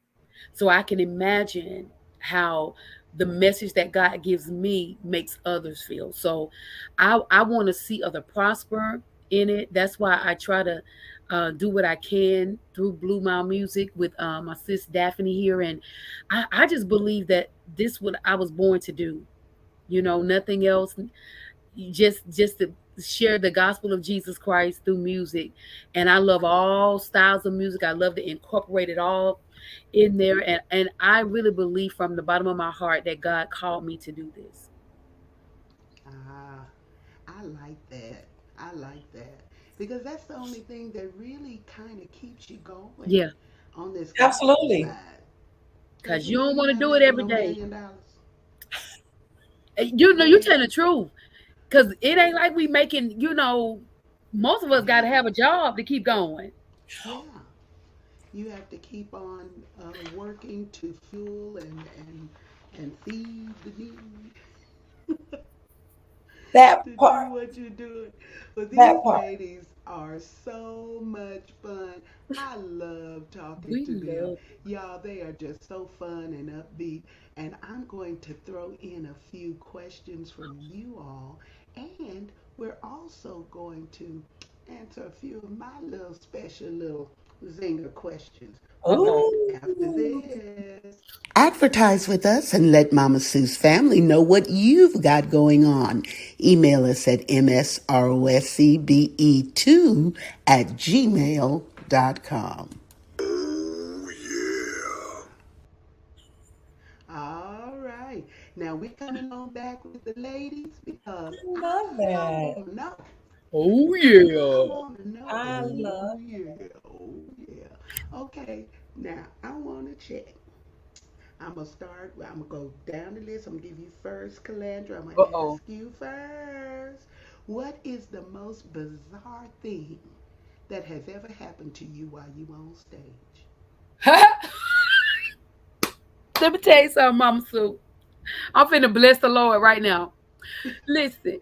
Speaker 3: so I can imagine how the message that God gives me makes others feel. So I want to see other prosper in it. That's why I try to do what I can through Blue Mile Music with my sis Daphney here. And I just believe that this what I was born to do. Nothing else, just to share the gospel of Jesus Christ through music. And I love all styles of music. I love to incorporate it all in there. And I really believe from the bottom of my heart that God called me to do this.
Speaker 1: ah, I like that. I like that because that's the only thing that really kind of keeps you going
Speaker 3: Yeah,
Speaker 1: on this gospel
Speaker 2: Absolutely.
Speaker 1: side. Cause
Speaker 3: because you don't
Speaker 1: you're
Speaker 3: want to
Speaker 1: not
Speaker 3: do it
Speaker 1: making
Speaker 3: every
Speaker 1: no
Speaker 3: day.
Speaker 1: $1 million.
Speaker 3: You know,
Speaker 1: Go
Speaker 3: you
Speaker 1: ahead.
Speaker 3: telling the truth. Because it ain't like we making, most of us got to
Speaker 1: Yeah,
Speaker 3: have a job to keep going.
Speaker 1: yeah. You have to keep on working to fuel and feed the need
Speaker 2: That
Speaker 1: to do
Speaker 2: part.
Speaker 1: what you're doing. But
Speaker 2: That
Speaker 1: these
Speaker 2: part.
Speaker 1: ladies are so much fun. I love talking
Speaker 3: We
Speaker 1: to them.
Speaker 3: love
Speaker 1: Y'all, they are just so fun and upbeat. And I'm going to throw in a few questions from you all. And we're also going to answer a few of my little special little zinger questions.
Speaker 3: Uh-oh.
Speaker 1: After
Speaker 2: Ooh.
Speaker 1: this. Advertise with us and let Mama Sue's family know what you've got going on. Email us at msroscbe2 at gmail.com. Oh, yeah. All right. Now we're coming on back with the ladies because
Speaker 2: I love that.
Speaker 1: want to know.
Speaker 3: Oh
Speaker 1: I
Speaker 3: yeah.
Speaker 1: want to know.
Speaker 2: I
Speaker 1: Oh,
Speaker 2: love.
Speaker 1: yeah. Oh, yeah. Okay. Now I want to check. I'm gonna start. I'm gonna go down the list. I'm gonna give you first, Calandra. I'm gonna
Speaker 3: Uh-oh.
Speaker 1: ask you first. What is the most bizarre thing that has ever happened to you while you on stage?
Speaker 3: Let me tell you something, Mama Sue. I'm finna bless the Lord right now. Listen,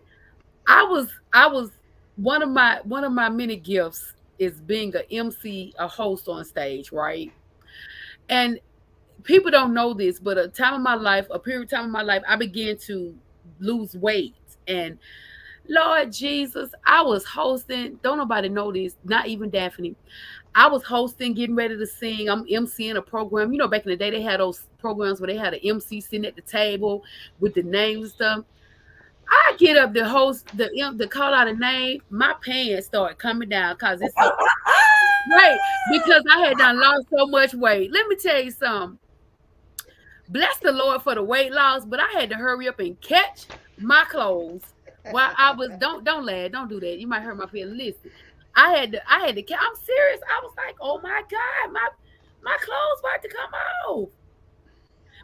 Speaker 3: I was one of my many gifts is being a MC, a host on stage, right? And people don't know this, but a period of time in my life, I began to lose weight. And Lord Jesus, I was hosting. Don't nobody know this, not even Daphne. I was hosting, getting ready to sing. I'm MCing a program. You know, back in the day, they had those programs where they had an MC sitting at the table with the names and stuff. I get up to host the call out a name. My pants start coming down because it's so right because I had done lost so much weight. Let me tell you something. Bless the Lord for the weight loss, but I had to hurry up and catch my clothes while I was don't laugh, don't do that. You might hurt my feelings. Listen, I'm serious. I was like, oh my God, my clothes about to come off.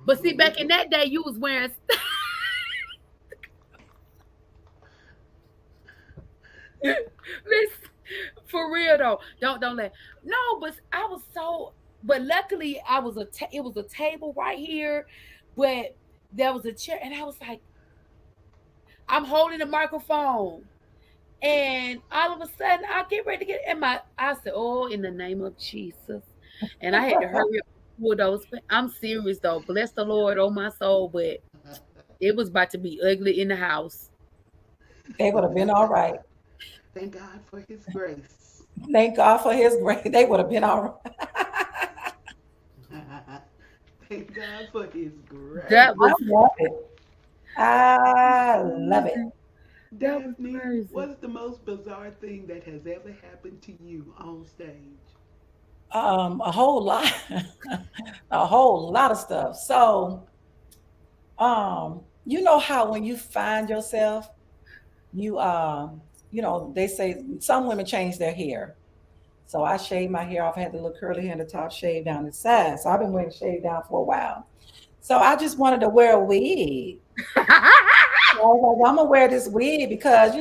Speaker 3: But see, back in that day, you was wearing listen, for real though. Don't laugh. No, but I was so but luckily it was a table right here, but there was a chair, and I was like, I'm holding the microphone. And all of a sudden, I get ready to get in I said, oh, in the name of Jesus. And I had to hurry up and pull those. I'm serious, though. Bless the Lord, oh my soul. But it was about to be ugly in the house.
Speaker 2: They would
Speaker 1: Well,
Speaker 2: have been all right.
Speaker 1: thank God for His grace.
Speaker 2: Thank God for His grace. They would have been all right.
Speaker 1: Thank God for His
Speaker 3: That
Speaker 2: I
Speaker 1: grace.
Speaker 3: was
Speaker 2: love it. I love it.
Speaker 3: crazy. That was
Speaker 1: Daphne,
Speaker 3: crazy.
Speaker 1: what's the most bizarre thing that has ever happened to you on stage?
Speaker 2: A whole lot, a whole lot of stuff. So, you know how when you find yourself, you they say some women change their hair. So I shaved my hair off. I had the little curly hair in the top, shaved down the side. So I've been wearing shaved down for a while. So I just wanted to wear a wig. So I was like, I'm gonna wear this wig because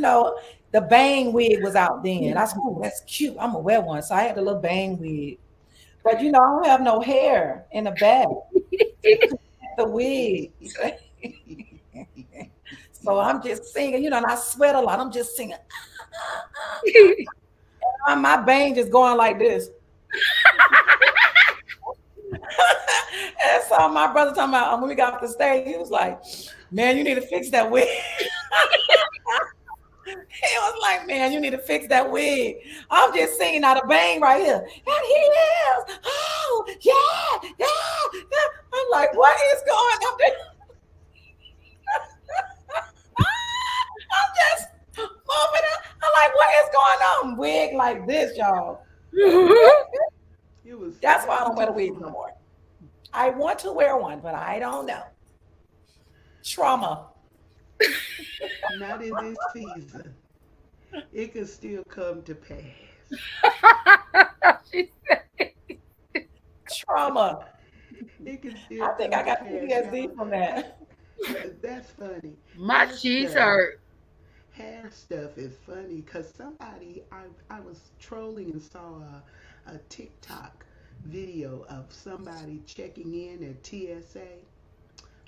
Speaker 2: the bang wig was out then. I said, oh, that's cute. I'm gonna wear one. So I had a little bang wig. But I don't have no hair in the back to connect the wig. So I'm just singing, and I sweat a lot. I'm just singing. My bang just going like this. And so my brother talking about when we got off the stage, he was like, man, you need to fix that wig. He was like, man, you need to fix that wig. I'm just singing out a bang right here. And he is. Oh, yeah, yeah, yeah. I'm like, what is going on? I'm just moving it. I'm like, what is going on? Wig like this, y'all.
Speaker 1: It was
Speaker 2: That's why I don't wear the
Speaker 1: so
Speaker 2: wig no
Speaker 1: fun.
Speaker 2: more. I want to wear one, but I don't know. Trauma.
Speaker 1: Not in this season. It could still come to pass.
Speaker 3: She
Speaker 2: Trauma.
Speaker 1: It can still
Speaker 2: I think
Speaker 1: come
Speaker 2: I
Speaker 1: to
Speaker 2: got
Speaker 1: pass,
Speaker 2: PTSD
Speaker 1: y'all.
Speaker 2: from that.
Speaker 1: That's funny.
Speaker 3: My
Speaker 1: Hair
Speaker 3: cheese
Speaker 1: stuff.
Speaker 3: hurt.
Speaker 1: Hair stuff is funny because I was trolling and saw a TikTok video of somebody checking in at TSA,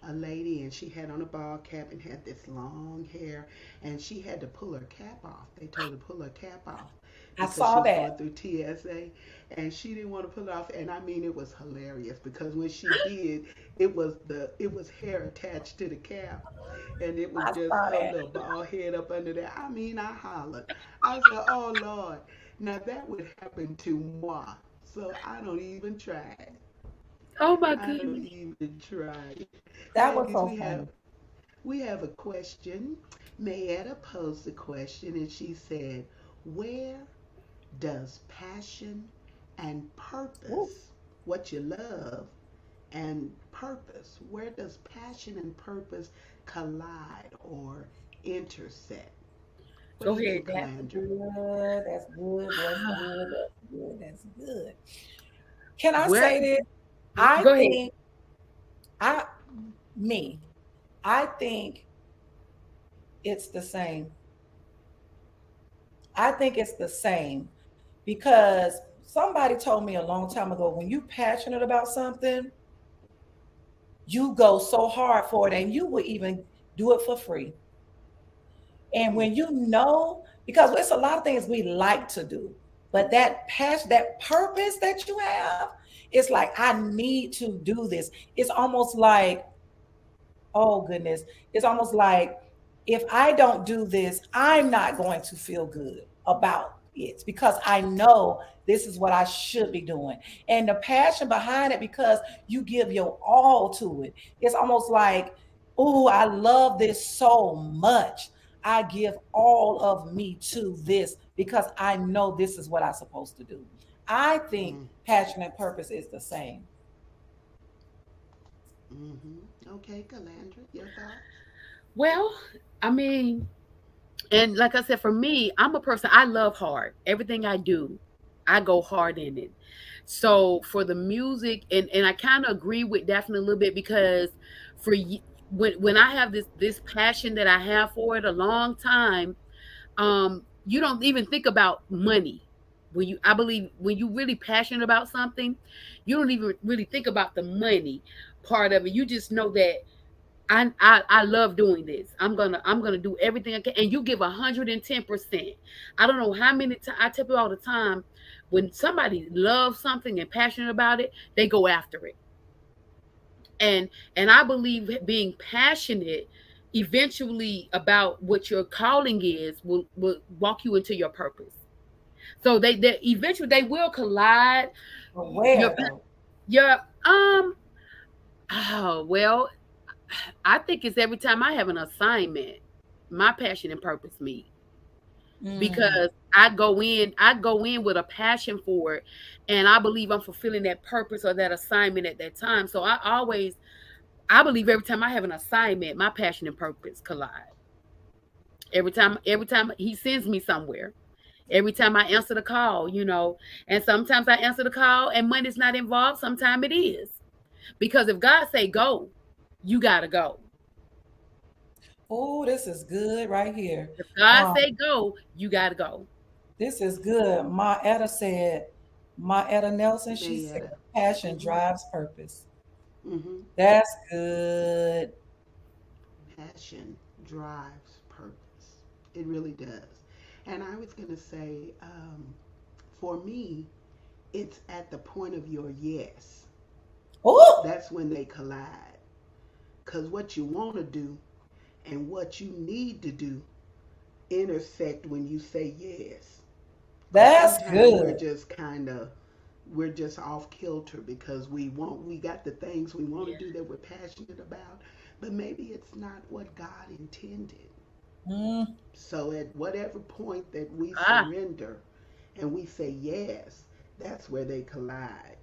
Speaker 1: a lady, and she had on a ball cap and had this long hair, and she had to pull her cap off. They told her to pull her cap off
Speaker 2: I
Speaker 1: because she
Speaker 2: saw
Speaker 1: was going
Speaker 2: that.
Speaker 1: through TSA, and she didn't want to pull it off. And I mean, it was hilarious because when she did, it was hair attached to the cap, and it was
Speaker 2: I
Speaker 1: just
Speaker 2: saw
Speaker 1: her
Speaker 2: that.
Speaker 1: little bald head up under there. I mean, I hollered. I said, "Oh Lord!" Now that would happen to moi. So I don't even try it.
Speaker 3: Oh my
Speaker 1: I don't
Speaker 3: goodness.
Speaker 1: even try it.
Speaker 2: That was
Speaker 1: Ladies,
Speaker 2: so
Speaker 1: we have
Speaker 2: funny.
Speaker 1: we have a question. Mayetta posed the question and she said, where does passion and
Speaker 2: Ooh.
Speaker 1: purpose, what you love and purpose, where does passion and purpose collide or intersect? What do
Speaker 3: Go
Speaker 1: you
Speaker 3: ahead.
Speaker 1: think,
Speaker 2: That's
Speaker 1: Calandra?
Speaker 2: good. That's good. That's good. That's good. That's good. Can I
Speaker 3: Well,
Speaker 2: say this? I
Speaker 3: go ahead.
Speaker 2: think I me. I think it's the same. I think it's the same because somebody told me a long time ago when you're passionate about something, you go so hard for it and you will even do it for free. And
Speaker 1: Mm,
Speaker 2: when you know, because it's a lot of things we like to do, but that passion, that purpose that you have, it's like, I need to do this. It's almost like, oh goodness, it's almost like if I don't do this, I'm not going to feel good about it because I know this is what I should be doing. And the passion behind it, because you give your all to it, it's almost like, oh, I love this so much. I give all of me to this because I know this is what I'm supposed to do. I think
Speaker 1: mm,
Speaker 2: passion and purpose is the same.
Speaker 1: Okay, Calandra, your thoughts?
Speaker 3: Well, I mean, and like I said, for me, I'm a person, I love hard. Everything I do, I go hard in it. So for the music, and I kind of agree with Daphne a little bit because when I have this passion that I have for it a long time, you don't even think about money. I believe when you really passionate about something, you don't even really think about the money part of it. You just know that I love doing this. I'm gonna do everything I can, and you give 110%. I don't know how many times I tell you all the time, when somebody loves something and passionate about it, they go after it. And I believe being passionate eventually about what your calling is will walk you into your purpose. So they eventually they will collide.
Speaker 2: But
Speaker 3: Your
Speaker 2: where though?
Speaker 3: your um oh well, I think it's every time I have an assignment, my passion and purpose meet.
Speaker 2: Mm.
Speaker 3: Because I go in with a passion for it, and I believe I'm fulfilling that purpose or that assignment at that time. So I believe every time I have an assignment, my passion and purpose collide. Every time he sends me somewhere, every time I answer the call, and sometimes I answer the call and money's not involved, sometimes it is. Because if God say go, you gotta go.
Speaker 2: Oh, this is good right here.
Speaker 3: If God
Speaker 2: Um,
Speaker 3: say go, you gotta go.
Speaker 2: this is good. My Etta said, my Etta Nelson, she said,
Speaker 1: Mayetta.
Speaker 2: passion
Speaker 1: Mm-hmm.
Speaker 2: drives purpose.
Speaker 1: Mm-hmm.
Speaker 2: That's good.
Speaker 1: Passion drives purpose. It really does. And I was going to say, for me, it's at the point of your yes.
Speaker 2: Oh,
Speaker 1: That's when they collide. Because what you want to do and what you need to do intersect when you say yes. Because
Speaker 2: that's
Speaker 1: sometimes
Speaker 2: good.
Speaker 1: we're just off kilter because we got the things we want to do that we're passionate about, but maybe it's not what God intended.
Speaker 2: Mm,
Speaker 1: So at whatever point that we
Speaker 3: Ah,
Speaker 1: surrender and we say yes, that's where they collide.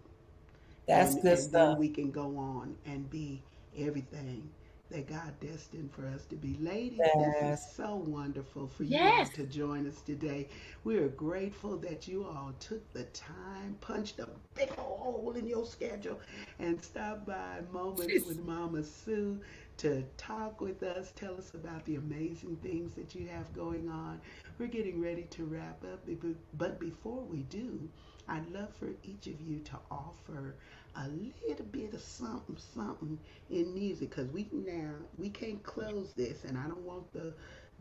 Speaker 2: that's good
Speaker 1: And then
Speaker 2: stuff.
Speaker 1: we can go on and be everything that God destined for us to be. Ladies, this is
Speaker 2: That's
Speaker 1: so wonderful for you all
Speaker 3: yes.
Speaker 1: to join us today. We are grateful that you all took the time, punched a big old hole in your schedule, and stopped by Moments with Mama Sue to talk with us, tell us about the amazing things that you have going on. We're getting ready to wrap up, but before we do, I'd love for each of you to offer a little bit of something, something in music, because we can't close this, and I don't want the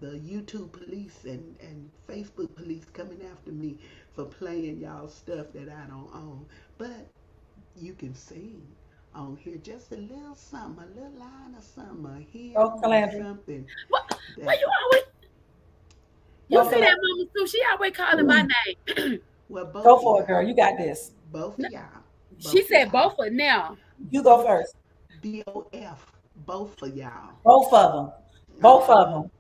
Speaker 1: YouTube police and Facebook police coming after me for playing y'all stuff that I don't own. But you can sing on here just a little something, a little line of something, a
Speaker 2: go,
Speaker 1: hymn or
Speaker 2: Calandra.
Speaker 1: something
Speaker 3: What? Why
Speaker 1: that
Speaker 3: you always? You
Speaker 2: Go,
Speaker 3: see
Speaker 1: well
Speaker 3: that,
Speaker 2: Calandra.
Speaker 3: Mama Sue? She always calling my name.
Speaker 1: well
Speaker 2: Go
Speaker 1: both of
Speaker 2: for it,
Speaker 1: y'all.
Speaker 2: girl. You got this.
Speaker 1: Both of
Speaker 3: No,
Speaker 1: y'all.
Speaker 3: she
Speaker 1: Both of
Speaker 3: said
Speaker 1: y'all.
Speaker 3: both of now.
Speaker 2: You go first.
Speaker 1: BOF. Both of y'all.
Speaker 2: Both of them. Both of
Speaker 1: Uh-huh.
Speaker 2: them.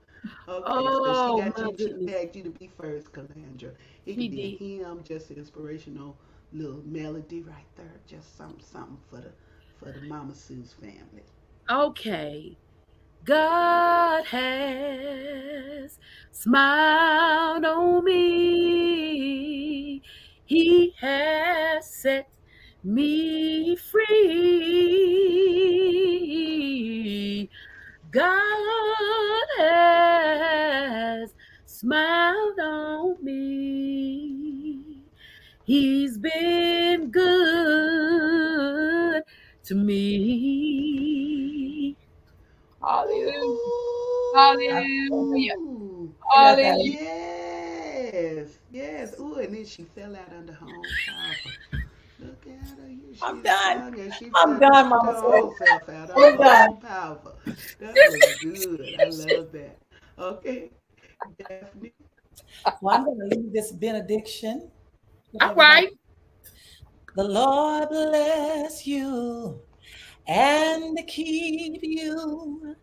Speaker 1: Okay, so she
Speaker 3: Oh
Speaker 1: got
Speaker 3: my
Speaker 1: you. She
Speaker 3: goodness.
Speaker 1: tagged you to be first, Calandra. It
Speaker 3: She
Speaker 1: could be a
Speaker 3: did.
Speaker 1: hymn, just an inspirational little melody right there, just something, something for the Mama Sue's family.
Speaker 3: Okay. God has smiled on me. He has set me free. God has smiled on me. He's been good to me. Hallelujah. Hallelujah.
Speaker 1: Ooh,
Speaker 2: I got that.
Speaker 3: Hallelujah.
Speaker 1: yes, yes. Ooh, and then she fell out on the home. Powerful. Look at her.
Speaker 2: I'm
Speaker 1: She's
Speaker 2: done.
Speaker 1: sung and she
Speaker 2: I'm
Speaker 1: fell,
Speaker 2: done,
Speaker 1: knocked her
Speaker 2: Mama
Speaker 1: own
Speaker 2: Sue.
Speaker 1: self out on the
Speaker 2: I'm done.
Speaker 1: home. Powerful. That was good. I love that. Okay, Daphne.
Speaker 2: Well, I'm going to leave this benediction with
Speaker 3: All
Speaker 2: everybody.
Speaker 3: right.
Speaker 2: The Lord bless you and keep you.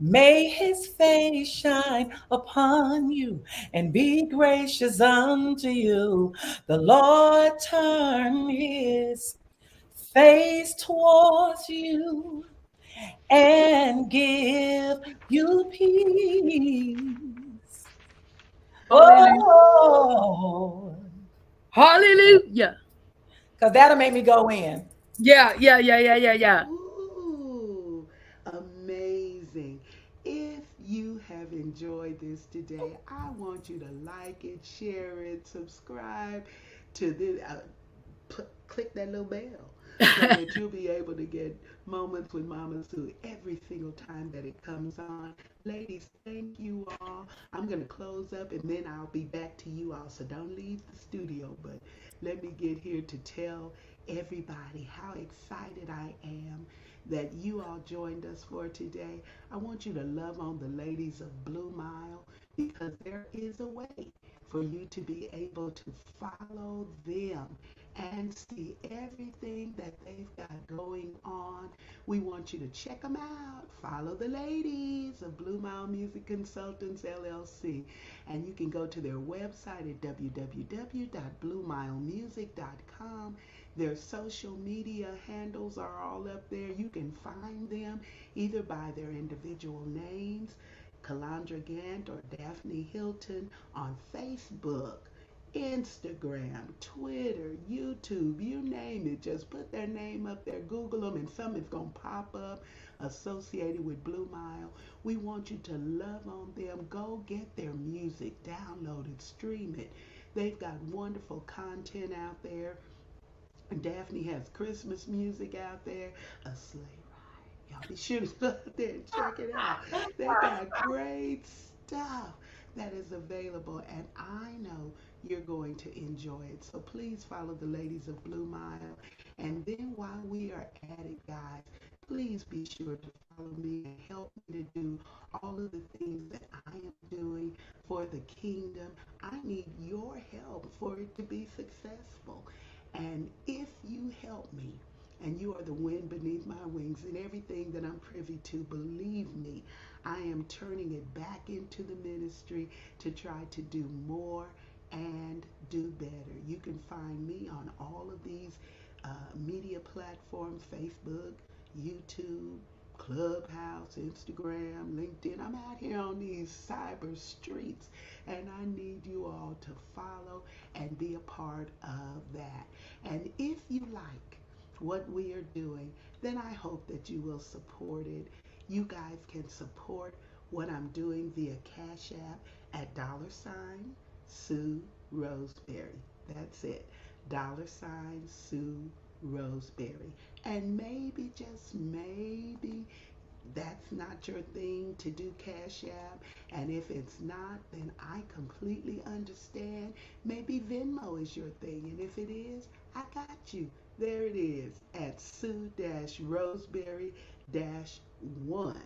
Speaker 2: May his face shine upon you and be gracious unto you. The Lord turn his face towards you and give you peace.
Speaker 3: Hallelujah.
Speaker 2: Oh,
Speaker 3: Hallelujah.
Speaker 2: because that'll make me go in.
Speaker 3: Yeah, yeah, yeah, yeah, yeah, yeah.
Speaker 1: Ooh, amazing. If you have enjoyed this today, I want you to like it, share it, subscribe to this, click that little bell so that you'll be able to get Moments with Mama Sue every single time that it comes on. Ladies, thank you all. I'm going to close up and then I'll be back to you all. So don't leave the studio, but let me get here to tell everybody how excited I am that you all joined us for today. I want you to love on the ladies of Blue Mile because there is a way for you to be able to follow them and see everything that they've got going on. We want you to check them out. Follow the ladies of BlueMile Music Consultants LLC. And you can go to their website at www.bluemilemusic.com. Their social media handles are all up there. You can find them either by their individual names, Calandra Gantt or Daphney Hilton, on Facebook, Instagram, Twitter, YouTube, you name it. Just put their name up there, Google them, and something's going to pop up associated with Blue Mile. We want you to love on them. Go get their music, download it, stream it. They've got wonderful content out there. Daphne has Christmas music out there, a sleigh ride. Y'all be sure to go out there and check it out. They got great stuff that is available, and I know you're going to enjoy it. So please follow the ladies of Blue Mile. And then while we are at it, guys, please be sure to follow me and help me to do all of the things that I am doing for the kingdom. I need your help for it to be successful. And if you help me, and you are the wind beneath my wings and everything that I'm privy to, believe me, I am turning it back into the ministry to try to do more and do better. You can find me on all of these media platforms: Facebook, YouTube, Clubhouse, Instagram, LinkedIn. I'm out here on these cyber streets and I need you all to follow and be a part of that. And if you like what we are doing, then I hope that you will support it. You guys can support what I'm doing via Cash App at $Sue Roseberry. That's it. $Sue Roseberry. And maybe, just maybe, that's not your thing to do Cash App. And if it's not, then I completely understand. Maybe Venmo is your thing. And if it is, I got you. There it is at Sue Roseberry 1.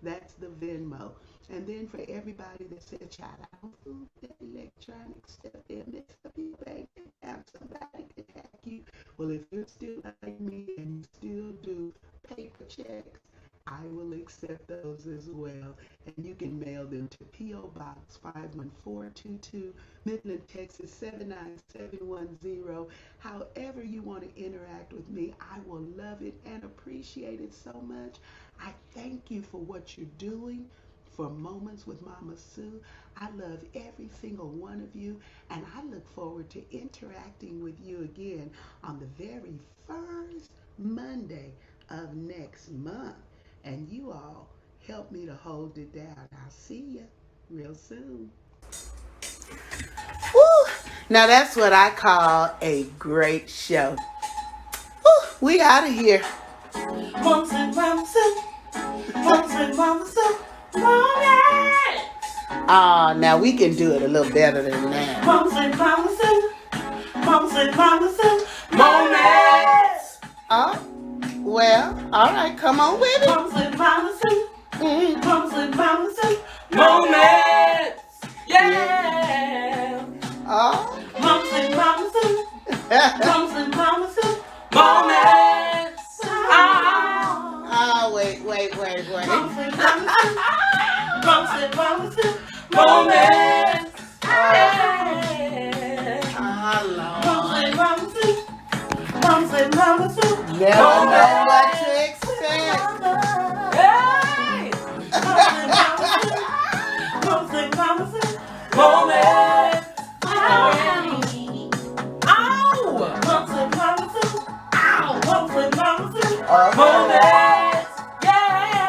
Speaker 1: That's the Venmo. And then for everybody that said, child, I don't food that electronic stuff. They'll mess up your bank account. Somebody could hack you. Well, if you're still like me and you still do paper checks, I will accept those as well. And you can mail them to P.O. Box 51422, Midland, Texas 79710. However you want to interact with me, I will love it and appreciate it so much. I thank you for what you're doing for Moments with Mama Sue. I love every single one of you, and I look forward to interacting with you again on the very first Monday of next month. And you all help me to hold it down. I'll see you real soon. Woo! Now that's what I call a great show. Woo! We out of here. Moments with Mama Sue. Moments with Mama Sue. Moments. Ah, now we can do it a little better than that. Moments with Mama Sue. Moments with Mama Sue. Moments. Oh, well, all right, come on with it. Moments with Mama Sue. Moments with Mama Sue. Moments. Yeah. Oh. Moments with Mama Sue. Moments with Mama Sue. Moments. Oh, wait. Moments with Mama Sue. Moments with Mama Sue. Moments. Moments with Mama Sue. Moments with Mama Sue. Never know what to expect. Hey! Moments with Mama Sue. Moments. Ow! Moments with Mama Sue. Ow! Moments with Mama Sue. Moments. Yeah.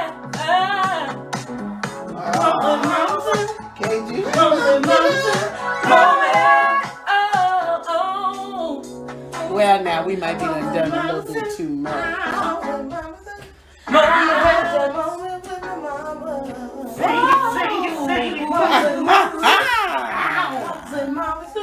Speaker 1: Moments with Mama Sue. Can't you? Moments with Mama Sue. Moments. Oh. Well, now we might be done a little bit too much. Sing it.